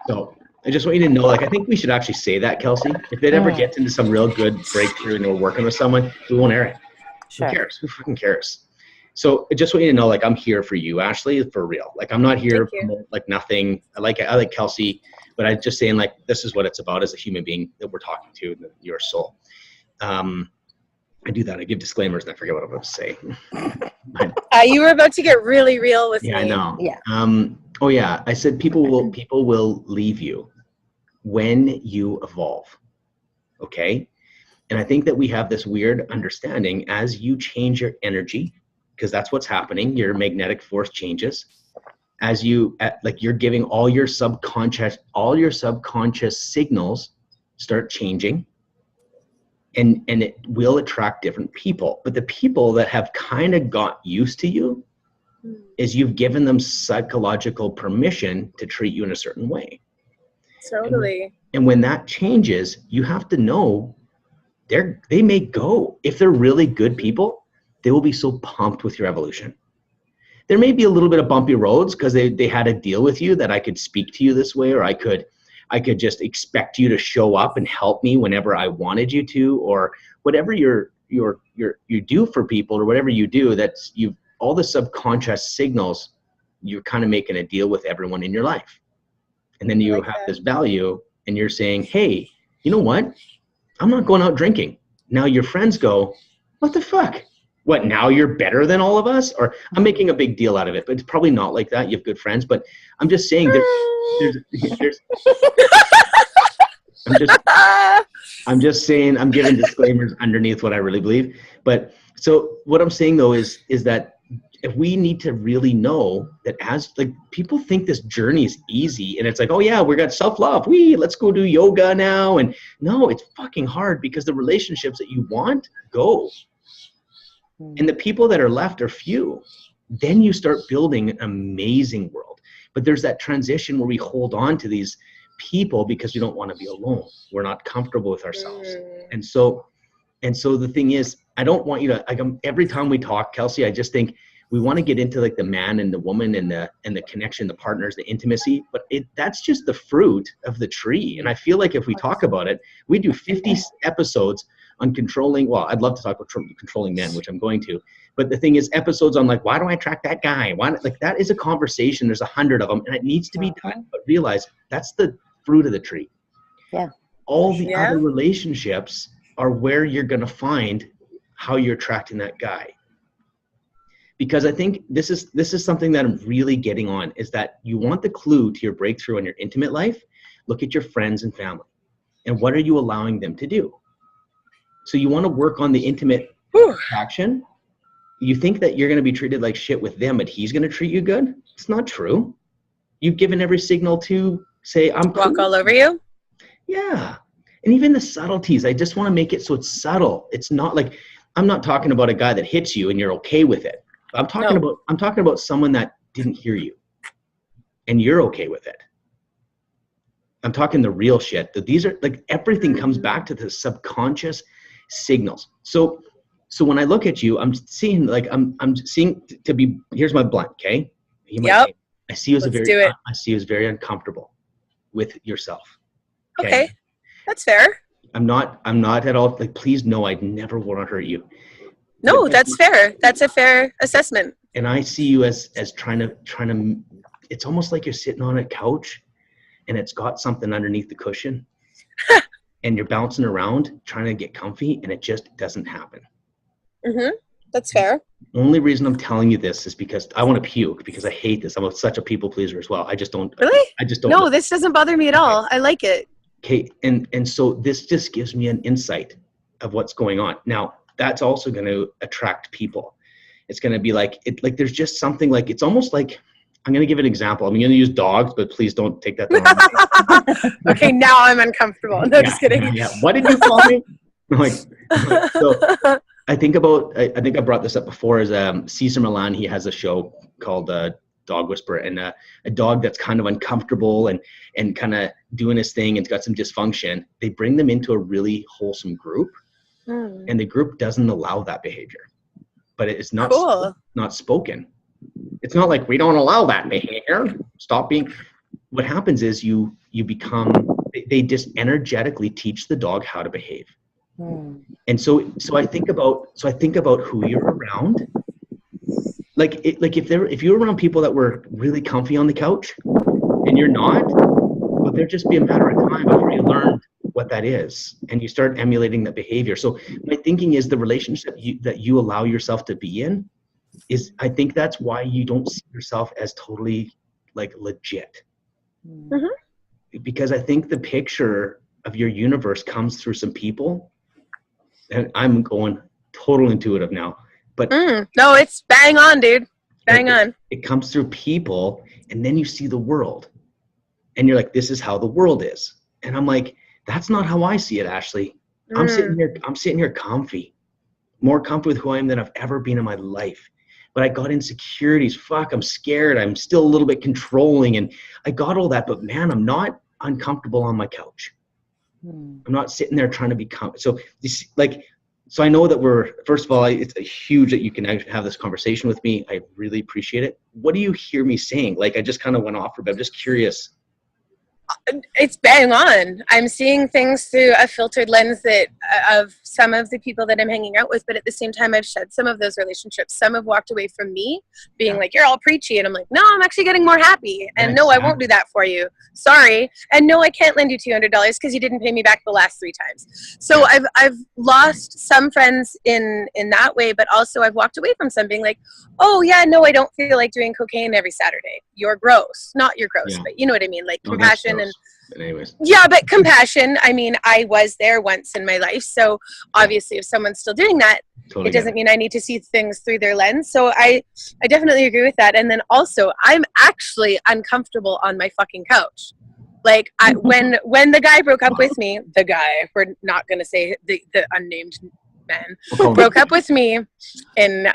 So I just want you to know, I think we should actually say that, Kelsey. If it ever gets into some real good breakthrough and we're working with someone, we won't air it. Sure. Who cares? Who fucking cares? So I just want you to know, I'm here for you, Ashley, for real. I'm not here for nothing. I like Kelsey, but I'm just saying, this is what it's about as a human being that we're talking to, your soul. I do that. I give disclaimers and I forget what I'm about to say. You were about to get really real with me. Yeah, I know. Yeah. Oh yeah. I said people will leave you when you evolve. Okay. And I think that we have this weird understanding as you change your energy, because that's what's happening. Your magnetic force changes as you're giving all your subconscious signals start changing. And it will attract different people. But the people that have kind of got used to you is you've given them psychological permission to treat you in a certain way. Totally. And when that changes, you have to know they may go. If they're really good people, they will be so pumped with your evolution. There may be a little bit of bumpy roads because they had a deal with you that I could speak to you this way, or I could just expect you to show up and help me whenever I wanted you to, or whatever you do for people, or whatever you do, all the subconscious signals, you're kind of making a deal with everyone in your life. And then you have this value and you're saying, hey, you know what? I'm not going out drinking. Now your friends go, what the fuck? What, now you're better than all of us? Or I'm making a big deal out of it, but it's probably not like that. You have good friends, but I'm just saying there's I'm just saying, I'm giving disclaimers underneath what I really believe. But so what I'm saying though is that if we need to really know that, as people think this journey is easy and it's like, oh yeah, we got self-love. Let's go do yoga now. And no, it's fucking hard, because the relationships that you want go. And the people that are left are few. Then you start building an amazing world. But there's that transition where we hold on to these people because we don't want to be alone. We're not comfortable with ourselves. And so the thing is, I don't want you to, every time we talk, Kelsey, I just think we want to get into the man and the woman and the connection, the partners, the intimacy, but that's just the fruit of the tree. And I feel like if we talk about it, we do 50 episodes on controlling. Well, I'd love to talk about controlling men, which I'm going to. But the thing is, episodes on why do I attract that guy? Why, that is a conversation. There's 100 of them, and it needs to be done. But realize that's the fruit of the tree. Yeah. All the other relationships are where you're going to find how you're attracting that guy. Because I think this is something that I'm really getting on, is that you want the clue to your breakthrough in your intimate life. Look at your friends and family, and what are you allowing them to do? So you want to work on the intimate action. You think that you're going to be treated like shit with them, but he's going to treat you good? It's not true. You've given every signal to say, I'm cool. Walk all over you? Yeah. And even the subtleties, I just want to make it so it's subtle. It's not I'm not talking about a guy that hits you and you're okay with it. I'm talking about someone that didn't hear you and you're okay with it. I'm talking the real shit. That these are everything comes back to the subconscious signals. So when I look at you, I'm seeing I'm seeing to be, here's my blunt, okay? Yep. I see you as very uncomfortable with yourself. Okay. That's fair. I'm not at all please know I'd never want to hurt you. No, that's fair. That's a fair assessment. And I see you as trying to, it's almost like you're sitting on a couch and it's got something underneath the cushion and you're bouncing around trying to get comfy, and it just doesn't happen. Mm-hmm. That's fair. Only reason I'm telling you this is because I want to puke, because I hate this. I'm such a people pleaser as well. I just don't. Really? I just don't. No, this doesn't bother me at all. I like it. Okay. And so this just gives me an insight of what's going on. Now, that's also going to attract people. It's going to be there's just something it's almost like, I'm going to give an example. I'm going to use dogs, but please don't take that the wrong way. Okay, now I'm uncomfortable. No, just kidding. Yeah. What did you call me? So I think I brought this up before, is Cesar Millan. He has a show called dog whisperer and a dog that's kind of uncomfortable and kind of doing his thing and got some dysfunction, they bring them into a really wholesome group, and the group doesn't allow that behavior. But it's not not spoken. It's not like we don't allow that behavior. Stop being. What happens is you become. They just energetically teach the dog how to behave. And so I think about who you're around. Like if you're around people that were really comfy on the couch, and you're not, well, there'll just be a matter of time before you learn what that is, and you start emulating that behavior. So my thinking is the relationship that you allow yourself to be in is, I think that's why you don't see yourself as totally like legit. Because I think the picture of your universe comes through some people, and I'm going total intuitive now, but no, it's bang on, dude. Bang on. It comes through people, and then you see the world, and you're like, this is how the world is. And I'm like, that's not how I see it, Ashley. I'm sitting here comfy, more comfy with who I am than I've ever been in my life. But I got insecurities. Fuck, I'm scared. I'm still a little bit controlling, and I got all that. But man, I'm not uncomfortable on my couch. I'm not sitting there trying to be so I know that first of all, it's huge that you can actually have this conversation with me. I really appreciate it. What do you hear me saying? Like, I just kind of went off, but I'm just curious. It's bang on. I'm seeing things through a filtered lens of some of the people that I'm hanging out with, but at the same time, I've shed some of those relationships. Some have walked away from me being like, you're all preachy. And I'm like, no, I'm actually getting more happy. And no, I won't do that for you. Sorry. And no, I can't lend you $200 because you didn't pay me back the last 3 times. So I've lost some friends in that way, but also I've walked away from some being like, oh yeah, no, I don't feel like doing cocaine every Saturday. You're gross. Not you're gross, but you know what I mean? Like compassion. But anyways. Yeah, but compassion, I mean, I was there once in my life. So obviously if someone's still doing that, it doesn't mean I need to see things through their lens. So I definitely agree with that. And then also I'm actually uncomfortable on my fucking couch. Like when the guy broke up with me, we're not going to say the unnamed man, broke up with me in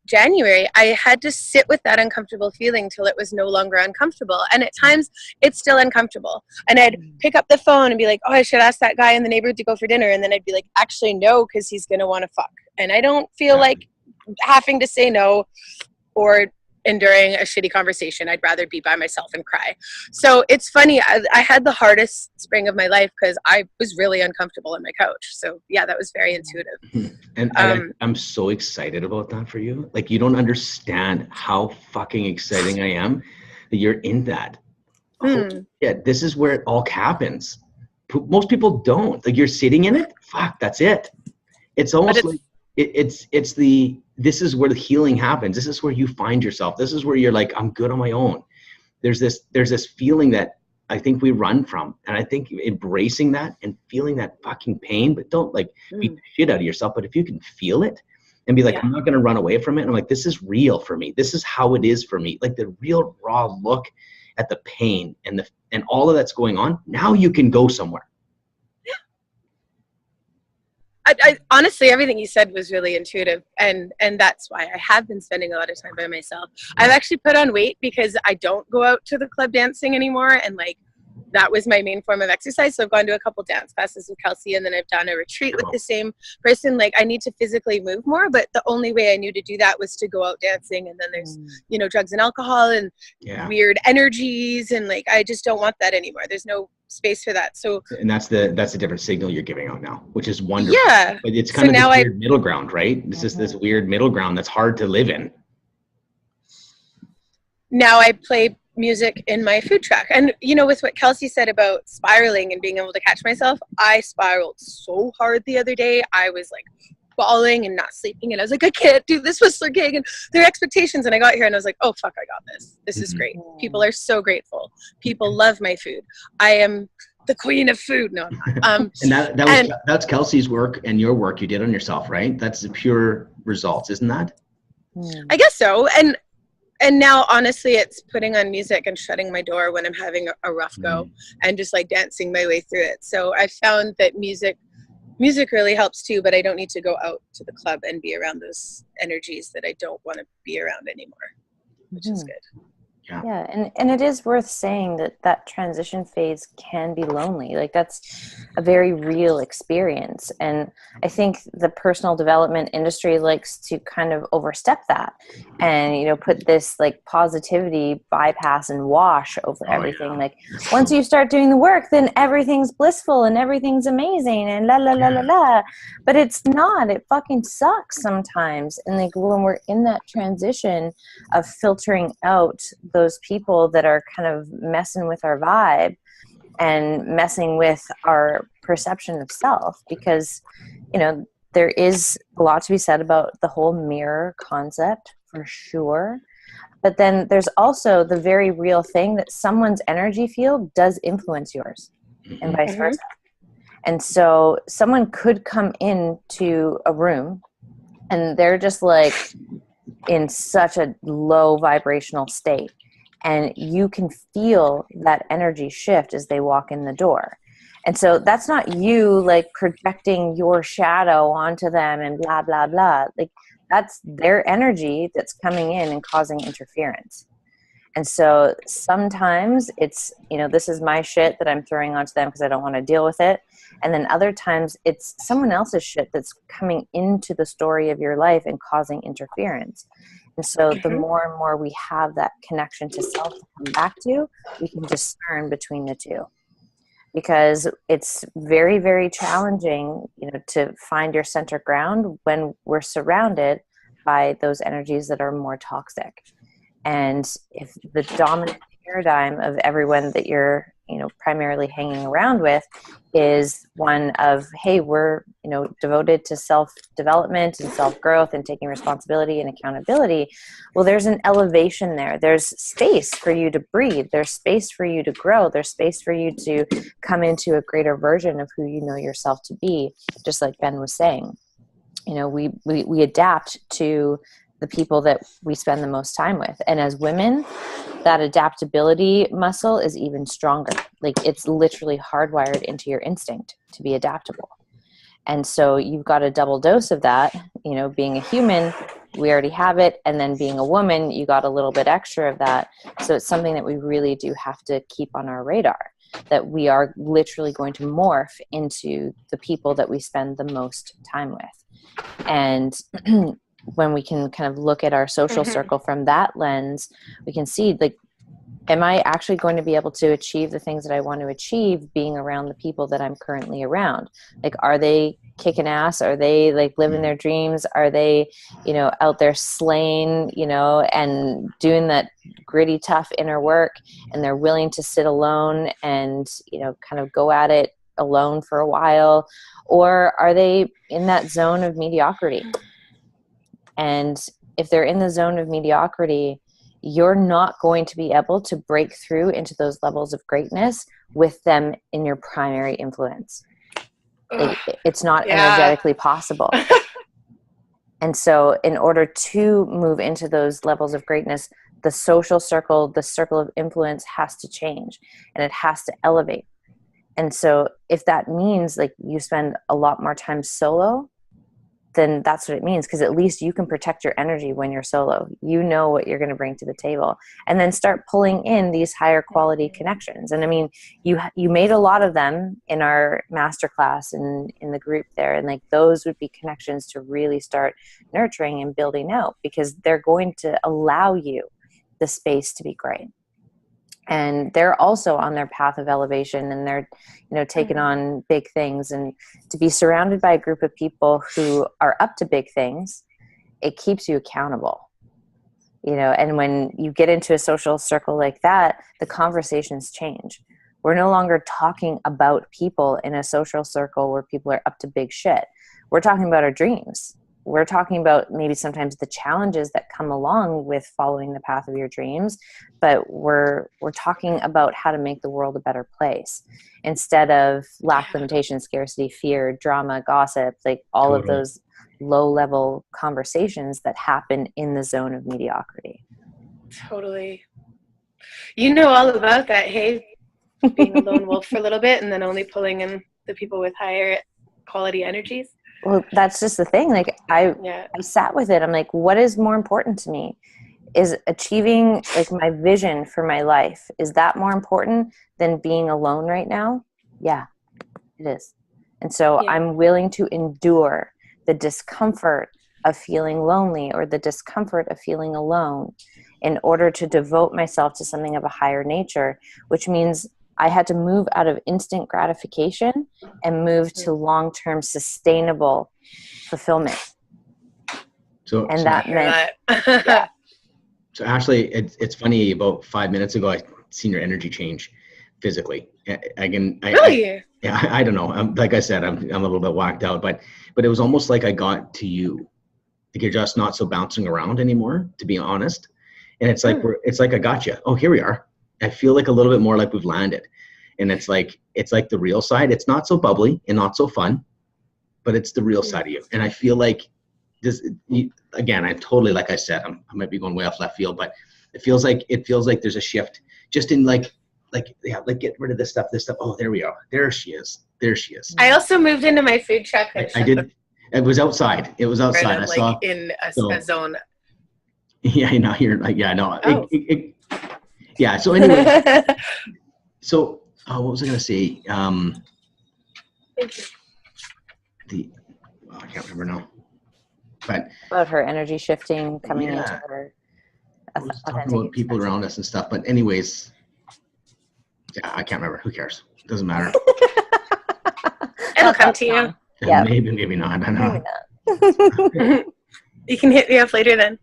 January, I had to sit with that uncomfortable feeling till it was no longer uncomfortable. And at times it's still uncomfortable. And I'd pick up the phone and be like, oh, I should ask that guy in the neighborhood to go for dinner. And then I'd be like, actually, no, because he's going to want to fuck. And I don't feel like having to say no or enduring a shitty conversation. I'd rather be by myself and cry. So it's funny. I had the hardest spring of my life because I was really uncomfortable on my couch. So yeah, that was very intuitive. And I'm so excited about that for you. Like, you don't understand how fucking exciting I am that you're in that. Yeah, this is where it all happens. Most people don't. Like, you're sitting in it. Fuck, that's it. It's almost like this is where the healing happens. This is where you find yourself. This is where you're like, I'm good on my own. There's this feeling that I think we run from. And I think embracing that and feeling that fucking pain, but don't like beat the shit out of yourself. But if you can feel it and be like, I'm not going to run away from it. And I'm like, this is real for me. This is how it is for me. Like the real raw look at the pain and all of that's going on. Now you can go somewhere. I honestly, everything you said was really intuitive, and that's why I have been spending a lot of time by myself. I've actually put on weight because I don't go out to the club dancing anymore, and like that was my main form of exercise. So I've gone to a couple dance classes with Kelsey, and then I've done a retreat with the same person. Like, I need to physically move more, but the only way I knew to do that was to go out dancing. And then there's drugs and alcohol and weird energies, and like I just don't want that anymore. There's no space for that. So, and that's the different signal you're giving out now, which is wonderful. Yeah, but it's kind of this weird middle ground, right? This is this weird middle ground that's hard to live in. Now I play music in my food truck, and with what Kelsey said about spiraling and being able to catch myself, I spiraled so hard the other day. I was like bawling and not sleeping, and I was like, I can't do this Whistler gig and their expectations. And I got here and I was like, oh fuck, I got this. This is great. People are so grateful. People love my food. I am the queen of food. No, I'm not. And that's Kelsey's work and your work you did on yourself, right? That's the pure results, isn't that? I guess so. And now, honestly, it's putting on music and shutting my door when I'm having a rough go and just like dancing my way through it. So I found that music really helps too, but I don't need to go out to the club and be around those energies that I don't want to be around anymore. which is good. Yeah, and it is worth saying that transition phase can be lonely. Like, that's a very real experience. And I think the personal development industry likes to kind of overstep that and, you know, put this like positivity bypass and wash over everything. Like, once you start doing the work, then everything's blissful and everything's amazing and la la la la la. But it's not. It fucking sucks sometimes. And like, when we're in that transition of filtering out those people that are kind of messing with our vibe and messing with our perception of self, because, you know, there is a lot to be said about the whole mirror concept for sure. But then there's also the very real thing that someone's energy field does influence yours and vice versa. And so someone could come into a room and they're just like in such a low vibrational state, and you can feel that energy shift as they walk in the door. And so that's not you like projecting your shadow onto them and blah, blah, blah. Like, that's their energy that's coming in and causing interference. And so sometimes it's, you know, this is my shit that I'm throwing onto them because I don't want to deal with it. And then other times it's someone else's shit that's coming into the story of your life and causing interference. And so the more and more we have that connection to self to come back to, we can discern between the two. Because it's very, very challenging, you know, to find your center ground when we're surrounded by those energies that are more toxic. And if the dominant paradigm of everyone that you're, you know, primarily hanging around with is one of, hey, we're, you know, devoted to self-development and self-growth and taking responsibility and accountability, well, there's an elevation there. There's space for you to breathe. There's space for you to grow. There's space for you to come into a greater version of who you know yourself to be, just like Ben was saying. You know, we adapt to the people that we spend the most time with. And as women, that adaptability muscle is even stronger. Like, it's literally hardwired into your instinct to be adaptable. And so you've got a double dose of that, you know, being a human, we already have it. And then being a woman, you got a little bit extra of that. So it's something that we really do have to keep on our radar, that we are literally going to morph into the people that we spend the most time with. And when we can kind of look at our social circle from that lens, we can see, like, am I actually going to be able to achieve the things that I want to achieve being around the people that I'm currently around? Like, are they kicking ass? Are they like living their dreams? Are they, you know, out there slaying, you know, and doing that gritty, tough inner work, and they're willing to sit alone and, you know, kind of go at it alone for a while? Or are they in that zone of mediocrity? And if they're in the zone of mediocrity, you're not going to be able to break through into those levels of greatness with them in your primary influence. It's not energetically possible. And so in order to move into those levels of greatness, the social circle, the circle of influence has to change, and it has to elevate. And so if that means like you spend a lot more time solo, then that's what it means, because at least you can protect your energy when you're solo. You know what you're going to bring to the table, and then start pulling in these higher quality connections. And I mean, you made a lot of them in our masterclass and in the group there, and like those would be connections to really start nurturing and building out, because they're going to allow you the space to be great. And they're also on their path of elevation, and they're, you know, taking on big things. And to be surrounded by a group of people who are up to big things, it keeps you accountable, you know. And when you get into a social circle like that, the conversations change. We're no longer talking about people in a social circle where people are up to big shit. We're talking about our dreams. We're talking about maybe sometimes the challenges that come along with following the path of your dreams, but we're talking about how to make the world a better place instead of lack, limitation, scarcity, fear, drama, gossip, like all of those low-level conversations that happen in the zone of mediocrity. Totally. You know all about that, hey? Being a lone wolf for a little bit and then only pulling in the people with higher quality energies. Well, that's just the thing. Like I sat with it. I'm like, what is more important to me? is achieving like my vision for my life, is that more important than being alone right now? Yeah, it is. And so I'm willing to endure the discomfort of feeling lonely or the discomfort of feeling alone in order to devote myself to something of a higher nature, which means I had to move out of instant gratification and move to long-term sustainable fulfillment. And that meant, yeah. So Ashley, it's funny, about 5 minutes ago, I seen your energy change physically. Really? I don't know. Like I said, I'm a little bit whacked out, but it was almost like I got to you. Like you're just not so bouncing around anymore, to be honest. And it's like, it's like I got you. Oh, here we are. I feel like a little bit more like we've landed. And it's like the real side. It's not so bubbly and not so fun, but it's the real side of you. And I feel like this, again, I totally, like I said, I might be going way off left field, but it feels like there's a shift just in like get rid of this stuff. Oh, there we are. There she is. I also moved into my food truck. I did. It was outside. I saw in a zone. Yeah, now you're like, yeah, no. Oh. Yeah. So anyway, what was I gonna say? Thank you. I can't remember now. But about her energy shifting, coming into her. I was talking about people around us and stuff. But anyways, yeah, I can't remember. Who cares? It doesn't matter. It'll come to you. Yeah, maybe not. I don't know. Maybe not. You can hit me up later then.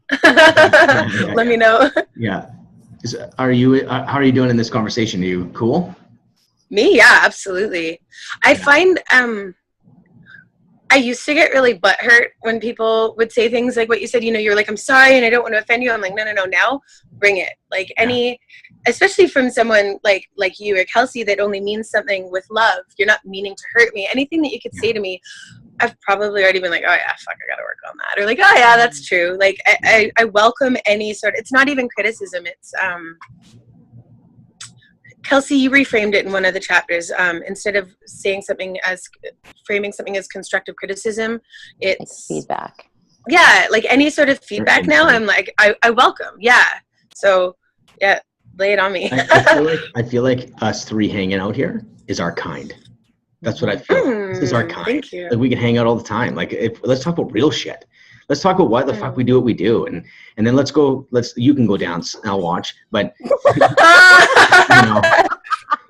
Let me know. Yeah. How are you doing in this conversation? Are you cool? Me? Yeah, absolutely. I find I used to get really butthurt when people would say things like what you said, you're like, I'm sorry and I don't want to offend you. I'm like, no, now bring it. Like especially from someone like you or Kelsey that only means something with love. You're not meaning to hurt me. Anything that you could say to me, I've probably already been like, oh yeah, fuck, I gotta work on that. Or like, oh yeah, that's true. Like I welcome any sort of, it's not even criticism. It's, Kelsey, you reframed it in one of the chapters. Instead of framing something as constructive criticism, it's feedback. Yeah, like any sort of feedback now, I'm like, I welcome. Yeah. So yeah, lay it on me. I feel like us three hanging out here is our kind. That's what I feel. This is our kind. Thank you. Like we can hang out all the time. Like let's talk about real shit. Let's talk about why the fuck we do what we do, and then you can go dance. I'll watch, but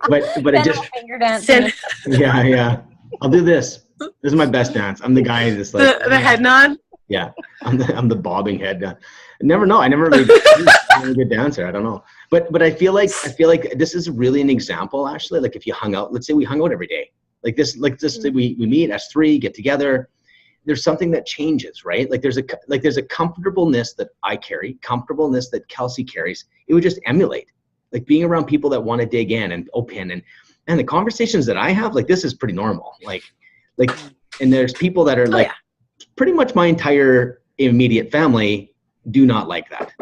but it just finger dancing. Yeah. I'll do this. This is my best dance. I'm the guy that's like the head nod. Yeah, I'm the bobbing head. I never know. I never really I'm a good dancer. I don't know, but I feel like this is really an example, Ashley. Like if you hung out, let's say we hung out every day, like this, we meet as three, get together. There's something that changes, right? Like there's a comfortableness that I carry, comfortableness that Kelsey carries. It would just emulate, like being around people that want to dig in and open, and the conversations that I have, like this is pretty normal. Like, and there's people that are like, pretty much my entire immediate family do not like that.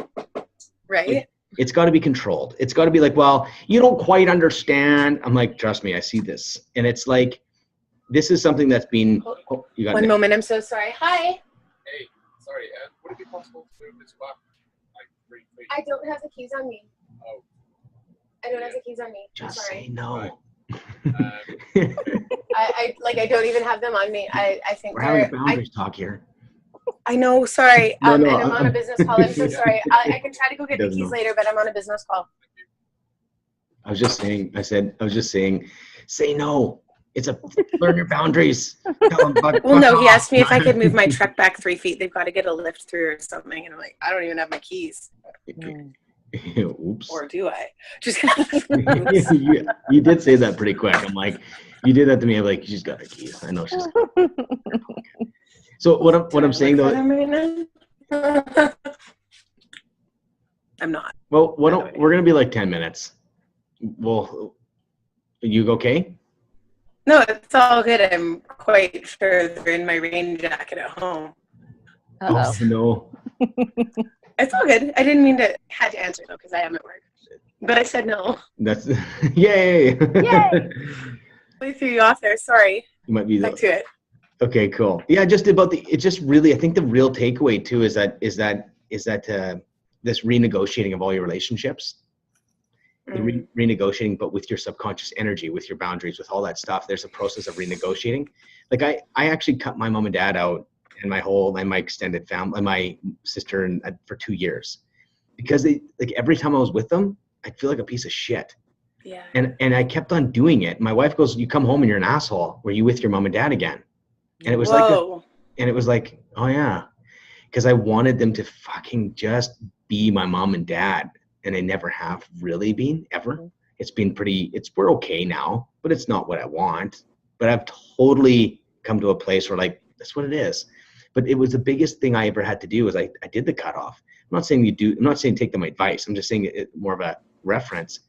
Right. Like, it's got to be controlled. It's got to be like, well, you don't quite understand. I'm like, trust me, I see this, and it's like. This is something that's been. Oh, you got one moment. I'm so sorry. Hi. Hey, sorry. Would it be possible to move this back like 3 feet? I don't have the keys on me. Oh. I don't have the keys on me. Just I'm sorry. say no. I don't even have them on me. I think we're having a boundaries talk here. I know. Sorry. No, and I'm on a business call. I'm so sorry. I can try to go get the keys know. later, but I'm on a business call. I was just saying, say no. It's learn your boundaries. Well, no, he asked me if I could move my truck back 3 feet. They've got to get a lift through or something. And I'm like, I don't even have my keys. Oops. Or do I? Just you did say that pretty quick. I'm like, you did that to me. I'm like, she's got her keys. I know she's got her. So what I'm saying though. I'm not. Well, we're gonna be like 10 minutes. Well, you okay? No, it's all good. I'm quite sure they're in my rain jacket at home. Oh no. It's all good. I didn't mean to had to answer though because I am at work. But I said no. That's yay. Yay. I threw you off there. Sorry. You might be back to it. Okay, cool. Yeah, just about it's just really I think the real takeaway too is that this renegotiating of all your relationships, the renegotiating, but with your subconscious energy, with your boundaries, with all that stuff. There's a process of renegotiating. Like I actually cut my mom and dad out and my extended family, my sister, and for 2 years, because like every time I was with them, I'd feel like a piece of shit. Yeah. And I kept on doing it. My wife goes, "You come home and you're an asshole. Were you with your mom and dad again?" And it was and it was like, oh yeah, because I wanted them to fucking just be my mom and dad, and they never have really been ever. It's been we're okay now, but it's not what I want. But I've totally come to a place where like, that's what it is. But it was the biggest thing I ever had to do was I did the cutoff. I'm not saying take them advice. I'm just saying it more of a reference,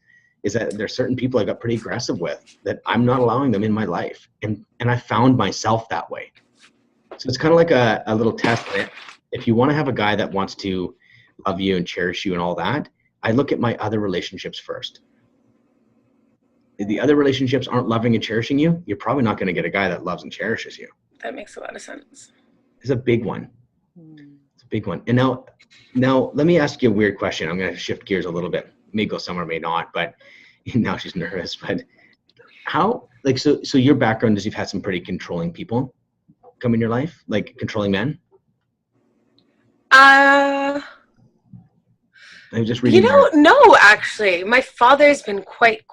is that there's certain people I got pretty aggressive with that I'm not allowing them in my life. And I found myself that way. So it's kind of like a little test. If you want to have a guy that wants to love you and cherish you and all that, I look at my other relationships first. If the other relationships aren't loving and cherishing you, you're probably not going to get a guy that loves and cherishes you. That makes a lot of sense. It's a big one. It's a big one. And now let me ask you a weird question. I'm going to shift gears a little bit. May go somewhere, may not, but now she's nervous. But how, like, so your background is you've had some pretty controlling people come in your life, like controlling men? I'm just reading. No, actually, my father's been quite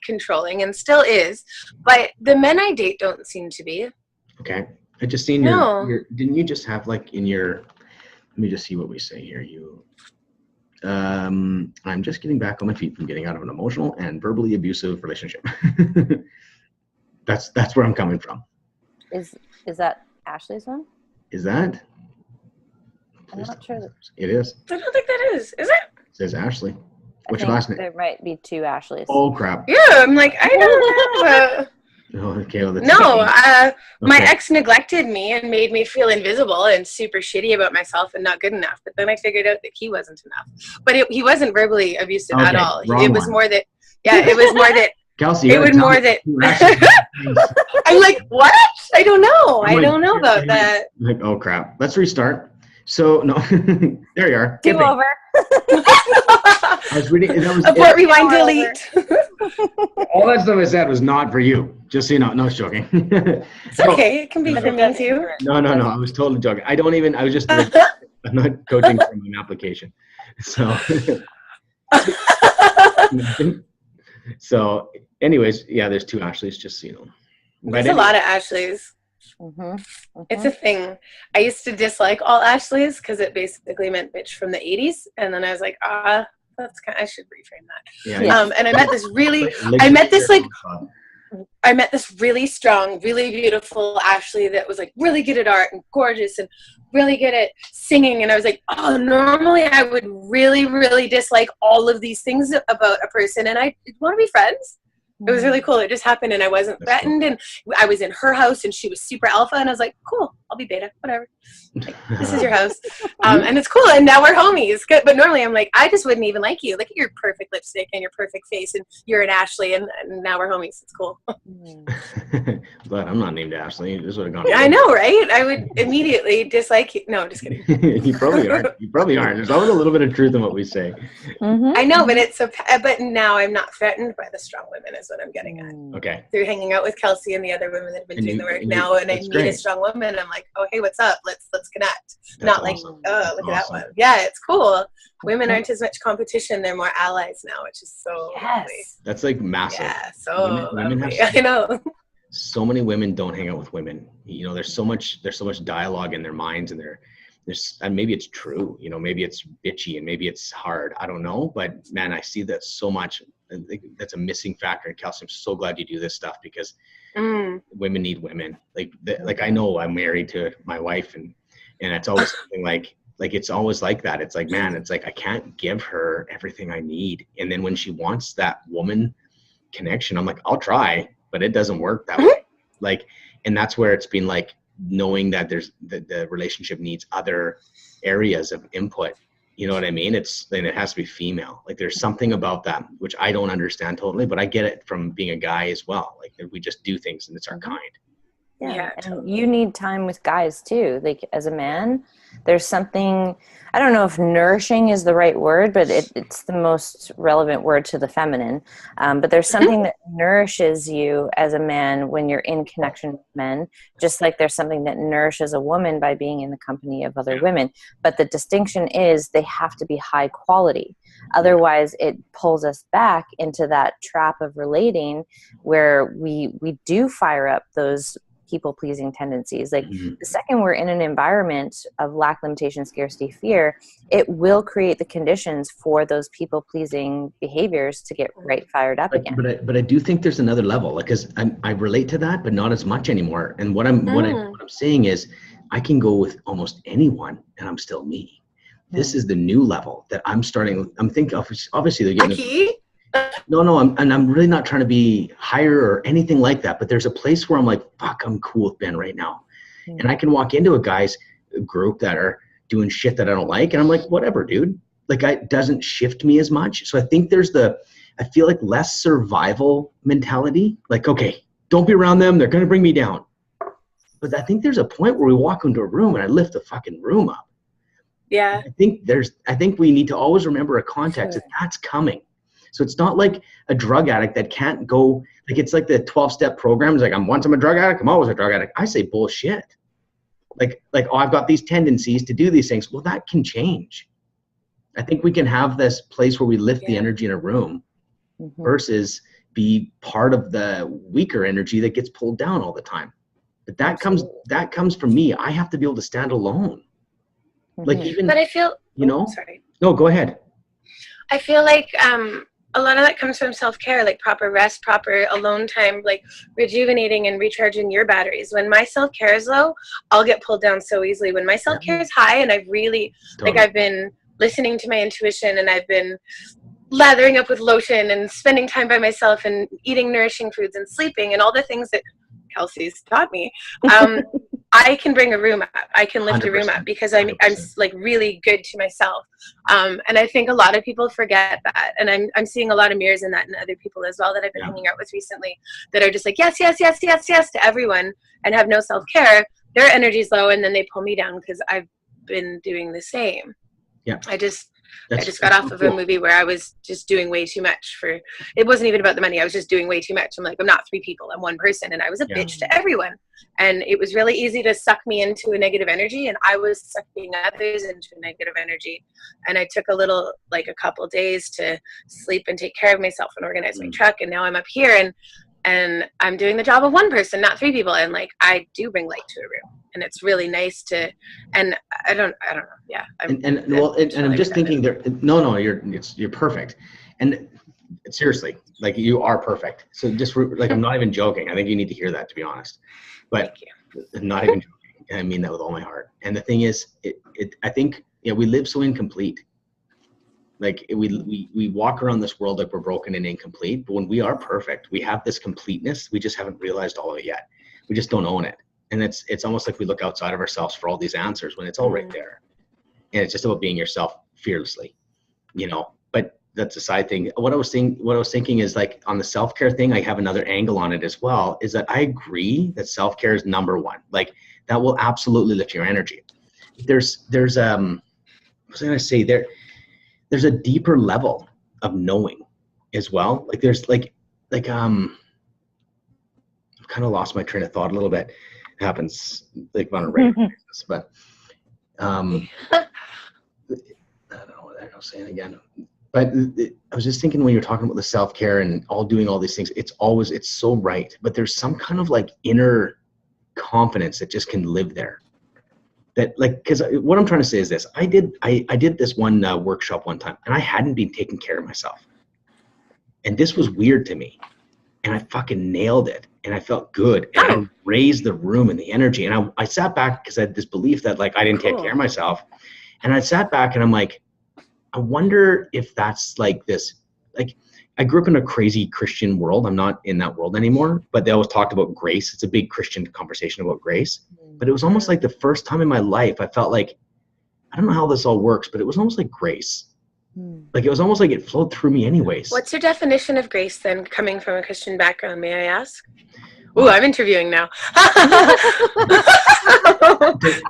controlling and still is, but the men I date don't seem to be. Okay. I just seen your didn't you just have like in your, let me just see what we say here. I'm just getting back on my feet from getting out of an emotional and verbally abusive relationship. That's where I'm coming from. Is that Ashley's one? Is that? I'm not sure. It is. I don't think that is it? It says Ashley. What's your last name? There might be two Ashleys. Oh crap. Yeah, I'm like, I don't know. Oh, okay, well, My ex neglected me and made me feel invisible and super shitty about myself and not good enough. But then I figured out that he wasn't enough. But he wasn't verbally abusive at all. It was more that, Kelsey, it was more that. I'm like, what? I don't know. I don't know about that. Like, oh crap. Let's restart. So no, there you are. Do over. I was reading. Abort, rewind, delete. All that stuff I said was not for you. Just so you know. No, I was joking. It's okay. It can be for me too. No. I was totally joking. I was just. I'm not coaching from an application. So. So, anyways, yeah. There's two Ashleys. Just so you know. There's a lot of Ashleys. It's a thing. I used to dislike all Ashleys because it basically meant bitch from the 80s, and then I was like, that's I should reframe that. Yeah. And I met this really strong, really beautiful Ashley that was like really good at art and gorgeous and really good at singing. And I was like, oh, normally I would really, really dislike all of these things about a person, and I want to be friends. It was really cool. It just happened, and I wasn't threatened, and I was in her house, and she was super alpha, and I was like, cool, I'll be beta, whatever. Like, this is your house. And it's cool, and now we're homies. But normally I'm like, I just wouldn't even like you. Look at your perfect lipstick and your perfect face, and you're an Ashley, and now we're homies. It's cool. Glad I'm not named Ashley. This would have gone. I know, right? I would immediately dislike you. No, I'm just kidding. You probably aren't. There's always a little bit of truth in what we say. I know, but now I'm not threatened by the strong women is what I'm getting at. Okay. Through hanging out with Kelsey and the other women that have been doing the work now, and I meet a strong woman, I'm like, oh, hey, what's up? Let's connect. That's not awesome. Like, oh, look at that one. Yeah, it's cool. Women aren't as much competition. They're more allies now, which is so lovely. That's like massive. Yeah, so women lovely. I know. So many women don't hang out with women. You know, there's so much dialogue in their minds, and and maybe it's true, you know, maybe it's bitchy and maybe it's hard. I don't know, but man, I see that so much. I think that's a missing factor in Kelsey. I'm so glad you do this stuff because women need women. Like I know I'm married to my wife, and it's always something like it's always like that. It's like, man, it's like I can't give her everything I need, and then when she wants that woman connection, I'm like, I'll try, but it doesn't work that way. Like, and that's where it's been like knowing that the relationship needs other areas of input. You know what I mean? It has to be female. Like there's something about that, which I don't understand totally, but I get it from being a guy as well. Like we just do things and it's our kind. Yeah. And you need time with guys too. Like as a man, there's something, I don't know if nourishing is the right word, but it's the most relevant word to the feminine. But there's something that nourishes you as a man when you're in connection with men, just like there's something that nourishes a woman by being in the company of other women. But the distinction is they have to be high quality. Otherwise, it pulls us back into that trap of relating where we do fire up those people-pleasing tendencies. Like the second we're in an environment of lack, limitation, scarcity, fear, it will create the conditions for those people-pleasing behaviors to get fired up again. But I do think there's another level, like, because I relate to that, but not as much anymore. And what I'm saying is, I can go with almost anyone, and I'm still me. This is the new level that I'm starting. I'm thinking, obviously, they're getting. No, I'm really not trying to be higher or anything like that. But there's a place where I'm like, fuck, I'm cool with Ben right now. And I can walk into a guy's group that are doing shit that I don't like. And I'm like, whatever, dude. Like, it doesn't shift me as much. So I think I feel like less survival mentality. Like, okay, don't be around them. They're going to bring me down. But I think there's a point where we walk into a room and I lift the fucking room up. Yeah. I think we need to always remember a context that that's coming. So it's not like a drug addict that can't go, like, it's like the 12-step program. It's like, once I'm a drug addict, I'm always a drug addict. I say bullshit. Like, oh, I've got these tendencies to do these things. Well, that can change. I think we can have this place where we lift the energy in a room versus be part of the weaker energy that gets pulled down all the time. But that comes from me. I have to be able to stand alone. Like, even, but I feel, sorry. No, go ahead. I feel like a lot of that comes from self-care, like proper rest, proper alone time, like rejuvenating and recharging your batteries. When my self-care is low, I'll get pulled down so easily. When my self-care is high and I've really, like, I've been listening to my intuition and I've been lathering up with lotion and spending time by myself and eating nourishing foods and sleeping and all the things that Kelsey's taught me, I can bring a room up. I can lift a room up because I'm like really good to myself. And I think a lot of people forget that. And I'm seeing a lot of mirrors in that in other people as well that I've been hanging out with recently that are just like, yes, yes, yes, yes, yes to everyone and have no self-care. Their energy's low and then they pull me down because I've been doing the same. Yeah. I just got off of a movie where I was just doing way too much it wasn't even about the money. I was just doing way too much. I'm like, I'm not 3 people. I'm 1 person. And I was a bitch to everyone. And it was really easy to suck me into a negative energy. And I was sucking others into a negative energy. And I took a couple days to sleep and take care of myself and organize my truck. And now I'm up here and I'm doing the job of 1 person, not 3 people. And like, I do bring light to a room. And it's really nice to, and I don't know. Yeah. I'm just thinking there. No, you're perfect. And seriously, like, you are perfect. So just like, I'm not even joking. I think you need to hear that, to be honest, but not even joking. I mean that with all my heart. And the thing is, I think, we live so incomplete. Like, we walk around this world like we're broken and incomplete, but when we are perfect, we have this completeness. We just haven't realized all of it yet. We just don't own it. And it's almost like we look outside of ourselves for all these answers when it's all right there. And it's just about being yourself fearlessly, but that's a side thing. What I was thinking is, like, on the self-care thing, I have another angle on it as well, is that I agree that self-care is number 1. Like, that will absolutely lift your energy. There's what was I going to say there? There's a deeper level of knowing as well. Like, there's like I've kind of lost my train of thought a little bit. It happens like on a regular basis, but I don't know what I was saying again. But I was just thinking, when you're talking about the self-care and doing all these things, it's so right. But there's some kind of like inner confidence that just can live there. That, like, because what I'm trying to say is this: I did this one workshop one time, and I hadn't been taking care of myself, and this was weird to me, and I fucking nailed it, and I felt good, and I raised the room and the energy, and I sat back because I had this belief that, like, I didn't take care of myself, and I sat back and I'm like, I wonder if that's like this, like, I grew up in a crazy Christian world. I'm not in that world anymore, but they always talked about grace. It's a big Christian conversation about grace. But it was almost like the first time in my life I felt like, I don't know how this all works, but it was almost like grace. Like, it was almost like it flowed through me anyways. What's your definition of grace then, coming from a Christian background, may I ask? Ooh, I'm interviewing now.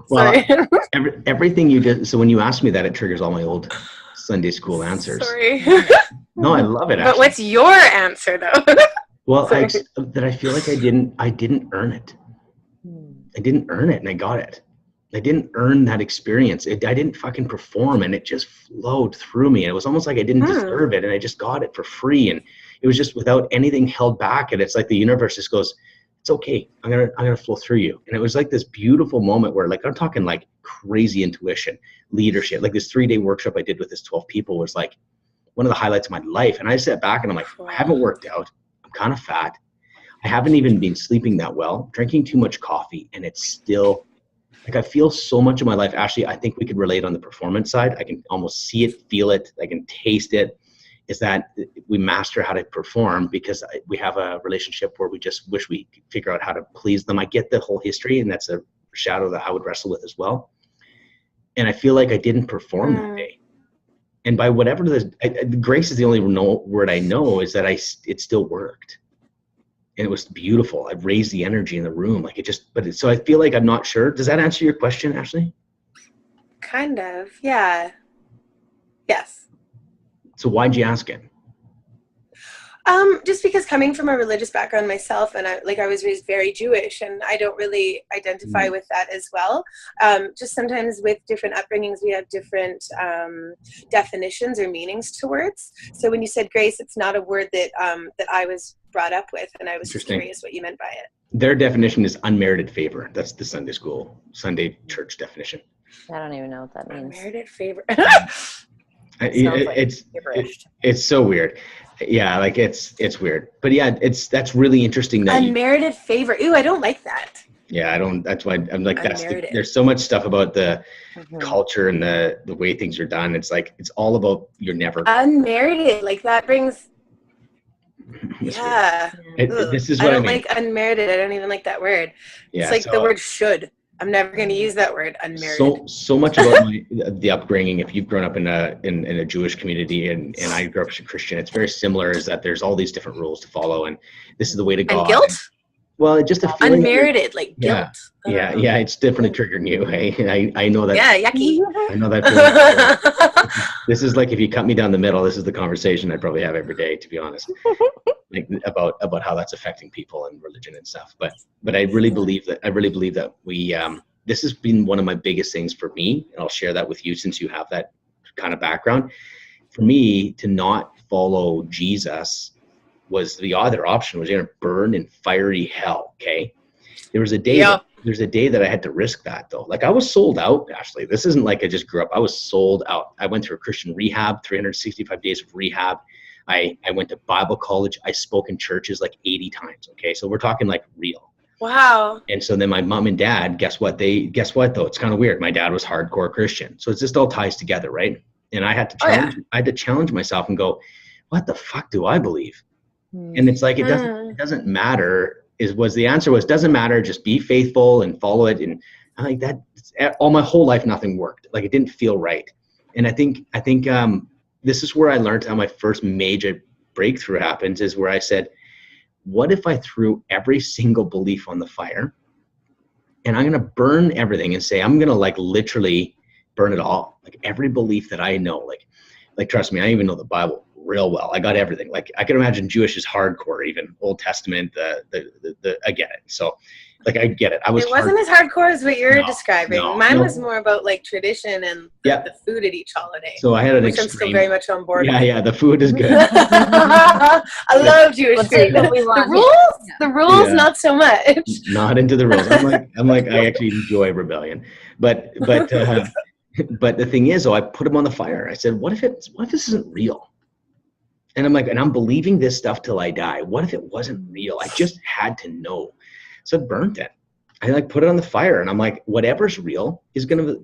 Well, Sorry. everything you did. So when you asked me that, it triggers all my old Sunday school answers. Sorry. No, I love it. But Actually. what's your answer though? Well, Sorry. that I feel like I didn't earn it. I didn't earn it, and I got it. I didn't earn that experience. I didn't fucking perform, and it just flowed through me. And it was almost like I didn't deserve it, and I just got it for free. And it was just without anything held back. And it's like the universe just goes, "It's okay. I'm gonna flow through you." And it was like this beautiful moment where, like, I'm talking like crazy intuition, leadership. Like this 3-day workshop I did with this 12 people was like one of the highlights of my life. And I sat back and I'm like, I haven't worked out. I'm kind of fat. I haven't even been sleeping that well, drinking too much coffee. And it's still like, I feel so much of my life. Actually, I think we could relate on the performance side. I can almost see it, feel it. I can taste it. Is that we master how to perform because we have a relationship where we just wish we could figure out how to please them. I get the whole history, and that's a shadow that I would wrestle with as well. And I feel like I didn't perform that day. And by whatever grace is the only word I know, is that it still worked. And it was beautiful. I raised the energy in the room. Like it just, so I feel like I'm not sure. Does that answer your question, Ashley? Kind of, yeah. Yes. So why'd you ask it? Just because coming from a religious background myself, and I was raised very Jewish, and I don't really identify with that as well. Just sometimes with different upbringings, we have different definitions or meanings to words. So when you said grace, it's not a word that that I was brought up with, and I was just curious what you meant by it. Their definition is unmerited favor. That's the Sunday church definition. I don't even know what that means. Unmerited favor. It's so weird. Yeah, like it's weird. But yeah, that's really interesting that unmerited favor. Ooh, I don't like that. Yeah, I don't. That's why I'm like there's so much stuff about the culture and the way things are done. It's like it's all about you're never unmerited. Like that brings. Yeah. This is what I don't mean. like unmerited. I don't even like that word. Yeah, it's like the word should. I'm never going to use that word, unmerited. So much about the upbringing. If you've grown up in a Jewish community and I grew up as a Christian, it's very similar. Is that there's all these different rules to follow, and this is the way to go. And guilt. Well, it's just a feeling unmerited, like guilt. Yeah, it's definitely triggering you. Hey, I know that. Yeah, yucky. I know that. This is like if you cut me down the middle. This is the conversation I probably have every day, to be honest, like about how that's affecting people and religion and stuff. But I really believe that we. This has been one of my biggest things for me, and I'll share that with you since you have that kind of background. For me, to not follow Jesus was the other option was going to burn in fiery hell. Okay. There was a day that I had to risk that though. Like I was sold out, Ashley. This isn't like I just grew up. I was sold out. I went through a Christian rehab, 365 days of rehab. I went to Bible college. I spoke in churches like 80 times. Okay. So we're talking like real. Wow. And so then my mom and dad, guess what though? It's kind of weird. My dad was hardcore Christian. So it just all ties together. Right. And I had to challenge myself and go, what the fuck do I believe? And it's like, it doesn't matter the answer was, doesn't matter. Just be faithful and follow it. And I like that all my whole life, nothing worked. Like it didn't feel right. And I think this is where I learned how my first major breakthrough happens is where I said, what if I threw every single belief on the fire and I'm going to burn everything and say, I'm going to like literally burn it all. Like every belief that I know, like, trust me, I even know the Bible real well. I got everything. Like I can imagine Jewish is hardcore, even Old Testament, I get it. So like, I get it. It wasn't as hardcore as what you're describing. Mine was more about like tradition and the food at each holiday. So I had an extreme. I'm still very much on board. Yeah. The food is good. I love Jewish food. The rules, not so much. Not into the rules. I'm like, I actually enjoy rebellion, but the thing is, I put them on the fire. I said, what if this isn't real? And I'm like, and I'm believing this stuff till I die. What if it wasn't real? I just had to know. So I burnt it. I like put it on the fire, and I'm like, whatever's real is gonna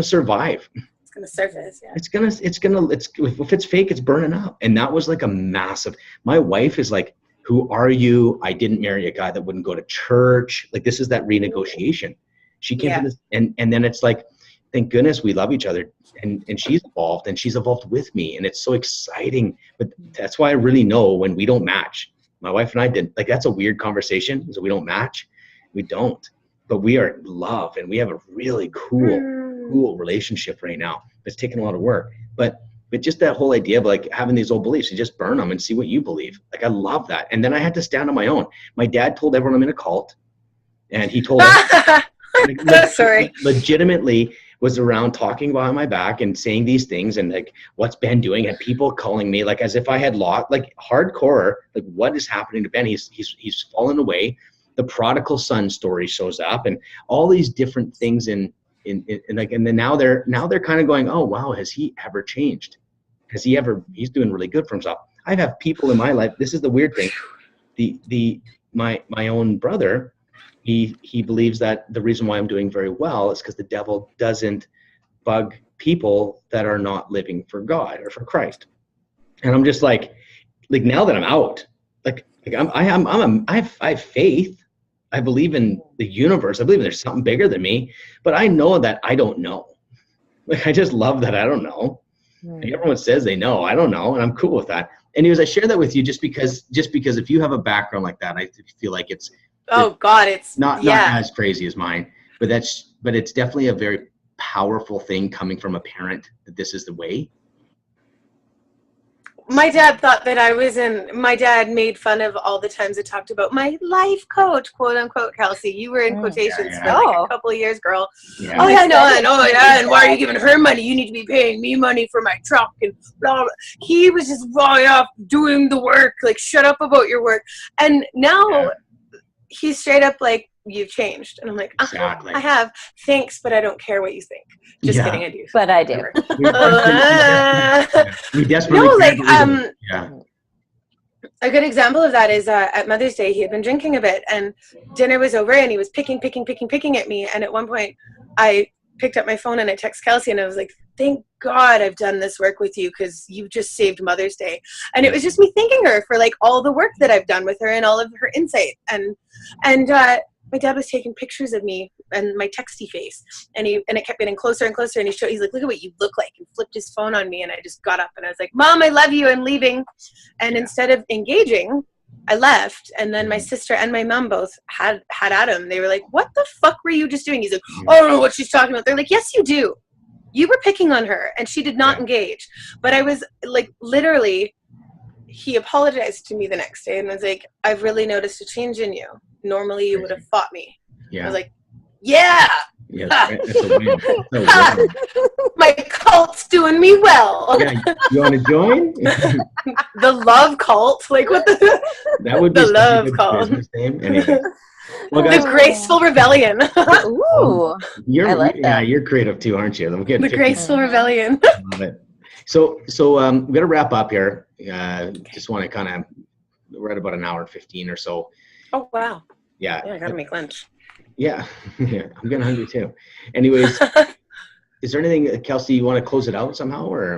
survive. It's gonna surface. Yeah. If it's fake, it's burning up. And that was like a massive. My wife is like, who are you? I didn't marry a guy that wouldn't go to church. Like this is that renegotiation. She came to this, and then it's like, thank goodness we love each other, and she's evolved with me, and it's so exciting. But that's why I really know when we don't match. My wife and I didn't. Like, that's a weird conversation. So we don't match. We don't. But we are in love, and we have a really cool relationship right now. It's taken a lot of work. But just that whole idea of like having these old beliefs, you just burn them and see what you believe. Like, I love that. And then I had to stand on my own. My dad told everyone I'm in a cult, and he told us, Sorry. legitimately was around talking behind my back and saying these things, and like, what's Ben doing? And people calling me like as if I had lost, like, hardcore, like, what is happening to Ben? He's fallen away. The prodigal son story shows up, and all these different things in like, and then now they're kind of going, oh wow, has he ever changed? He's doing really good for himself. I have people in my life. This is the weird thing. My own brother, he believes that the reason why I'm doing very well is because the devil doesn't bug people that are not living for God or for Christ. And I'm just like now that I'm out, I have faith. I believe in the universe. I believe there's something bigger than me, but I know that I don't know. Like, I just love that I don't know. Like, everyone says they know. I don't know, and I'm cool with that. Anyways, I share that with you just because if you have a background like that, I feel like it's not as crazy as mine, but it's definitely a very powerful thing coming from a parent that this is the way. My dad thought that my dad made fun of all the times I talked about my life coach, quote unquote. Kelsey, you were in quotations for like a couple of years, girl. Yeah. Oh yeah, I know. And why are you giving her money? You need to be paying me money for my truck and blah, blah. He was just right off doing the work, like, shut up about your work. And now he's straight up like, you've changed. And I'm like, exactly. I have. Thanks, but I don't care what you think. Just kidding, I do. But I do. We desperately a good example of that is at Mother's Day, he had been drinking a bit, and dinner was over, and he was picking at me. And at one point, I picked up my phone and I texted Kelsey, and I was like, thank God I've done this work with you, because you just saved Mother's Day. And it was just me thanking her for like all the work that I've done with her and all of her insight. And my dad was taking pictures of me and my texty face, and it kept getting closer and closer, and he's like, look at what you look like, and flipped his phone on me. And I just got up and I was like, Mom, I love you, I'm leaving. And instead of engaging, I left. And then my sister and my mom both had at him. They were like, what the fuck were you just doing? He's like, I don't know what she's talking about. They're like, yes, you do. You were picking on her, and she did not engage. But I was like, literally, he apologized to me the next day and was like, I've really noticed a change in you. Normally you would have fought me. Yeah. I was like, yeah. It's a win. It's a win. My cult's doing me well. Yeah, you want to join? The love cult. Like, what that would be the love cult. Name. Anyway. Well, guys, the Graceful Rebellion. Ooh. You're creative too, aren't you? The Graceful Rebellion. I love it. So we're gonna wrap up here. Just want to kind of, we're at about an hour and 15 or so. Oh wow. Yeah. I gotta make lunch. Yeah. I'm getting hungry too. Anyways, is there anything, Kelsey, you want to close it out somehow, or?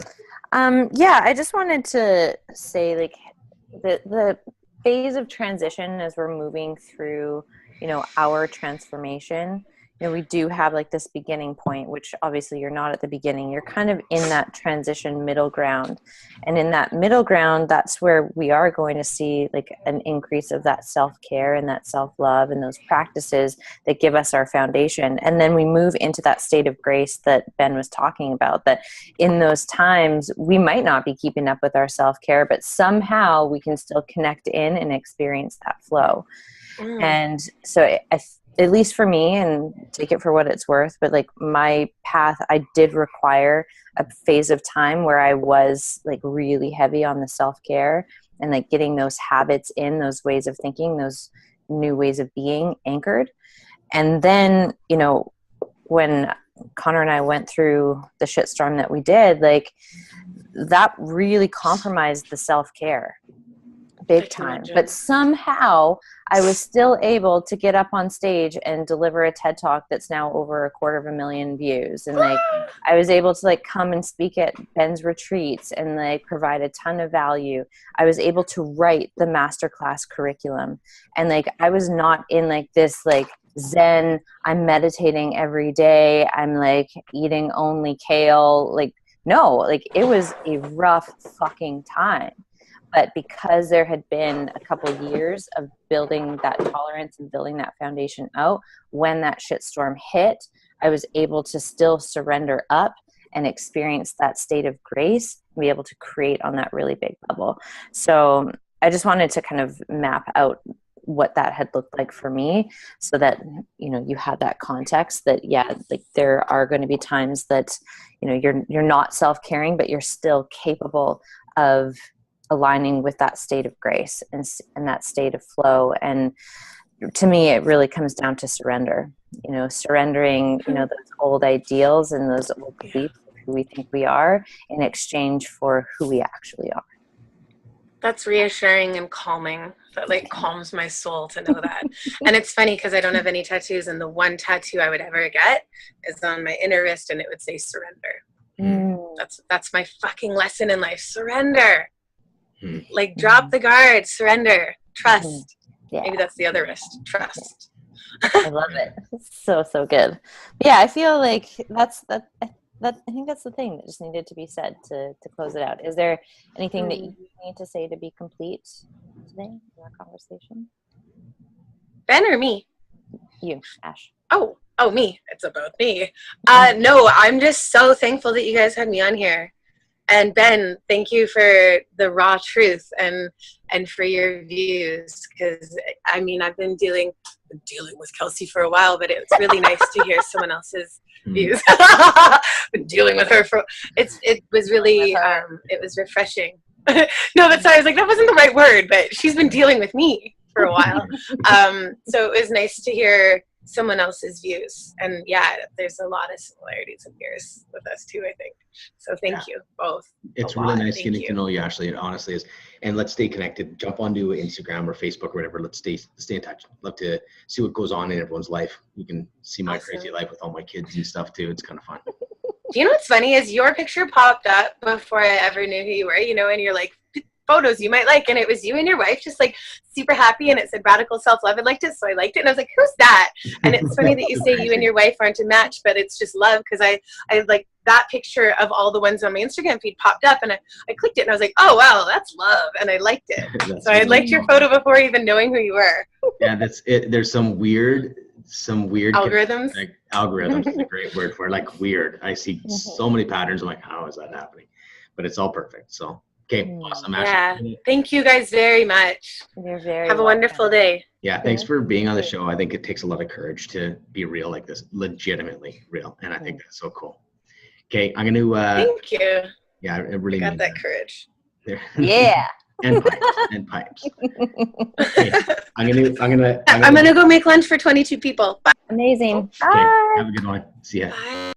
I just wanted to say, like, the phase of transition as we're moving through, our transformation, we do have like this beginning point, which obviously you're not at the beginning. You're kind of in that transition middle ground. And in that middle ground, that's where we are going to see like an increase of that self-care and that self-love and those practices that give us our foundation. And then we move into that state of grace that Ben was talking about, that in those times, we might not be keeping up with our self-care, but somehow we can still connect in and experience that flow. And so at least for me, and take it for what it's worth, but like my path, I did require a phase of time where I was like really heavy on the self-care and like getting those habits in, those ways of thinking, those new ways of being anchored. And then, when Connor and I went through the shitstorm that we did, like that really compromised the self-care big time. But somehow I was still able to get up on stage and deliver a TED Talk that's now over 250,000 views. And like, I was able to like come and speak at Ben's retreats and like provide a ton of value. I was able to write the Masterclass curriculum. And like, I was not in like this like Zen, I'm meditating every day, I'm like eating only kale. Like, no, like it was a rough fucking time. But because there had been a couple years of building that tolerance and building that foundation out, when that shitstorm hit, I was able to still surrender up and experience that state of grace and be able to create on that really big level. So I just wanted to kind of map out what that had looked like for me, so that, you know, you had that context that, yeah, like there are going to be times that, you know, you're not self-caring, but you're still capable of aligning with that state of grace and that state of flow. And to me, it really comes down to surrender, you know, surrendering, you know, those old ideals and those old beliefs of who we think we are in exchange for who we actually are. That's reassuring and calming. That like calms my soul to know that. And it's funny because I don't have any tattoos, and the one tattoo I would ever get is on my inner wrist, and it would say surrender. That's my fucking lesson in life. Surrender. Like drop the guard, surrender, trust. Yeah. Maybe that's the other wrist. Trust. I love it. So good. Yeah, I feel like I think that's the thing that just needed to be said to close it out. Is there anything that you need to say to be complete today in our conversation? Ben or me? You, Ash. Oh, me. It's about me. No, I'm just so thankful that you guys had me on here. And Ben, thank you for the raw truth and for your views. Because I mean, I've been dealing with Kelsey for a while, but it's really nice to hear someone else's views. Been dealing with her for it was really it was refreshing. No, but sorry, I was like, that wasn't the right word, but she's been dealing with me for a while. So it was nice to hear someone else's views. And yeah, there's a lot of similarities in yours with us too, I think. So thank you both. It's really nice getting to know you, Ashley. It honestly is. And let's stay connected. Jump onto Instagram or Facebook or whatever. Let's stay in touch. Love to see what goes on in everyone's life. You can see my crazy life with all my kids and stuff too. It's kind of fun. Do you know what's funny is your picture popped up before I ever knew who you were, you know, and you're like, photos you might like, and it was you and your wife just like super happy, and it said radical self-love. I liked it, so I liked it, and I was like, who's that? And it's funny that you say you and your wife aren't a match, but it's just love, because I like that picture of all the ones on my Instagram feed popped up, and I clicked it, and I was like, oh wow, that's love, and I liked it. So I liked your photo before even knowing who you were. Yeah, that's it. There's some weird algorithms. Like algorithms is a great word for it. Like weird. I see so many patterns. I'm like, how is that happening? But it's all perfect. So okay, awesome. Yeah, thank you guys very much. You're very Have a wonderful day. Yeah, thanks for being on the show. I think it takes a lot of courage to be real like this, legitimately real, and I think that's so cool. Okay, I'm gonna. Thank you. Yeah, I really got that courage. Yeah. and pipes. Okay, I'm gonna go make lunch for 22 people. Bye. Amazing. Okay, Bye. have a good one. See ya. Bye.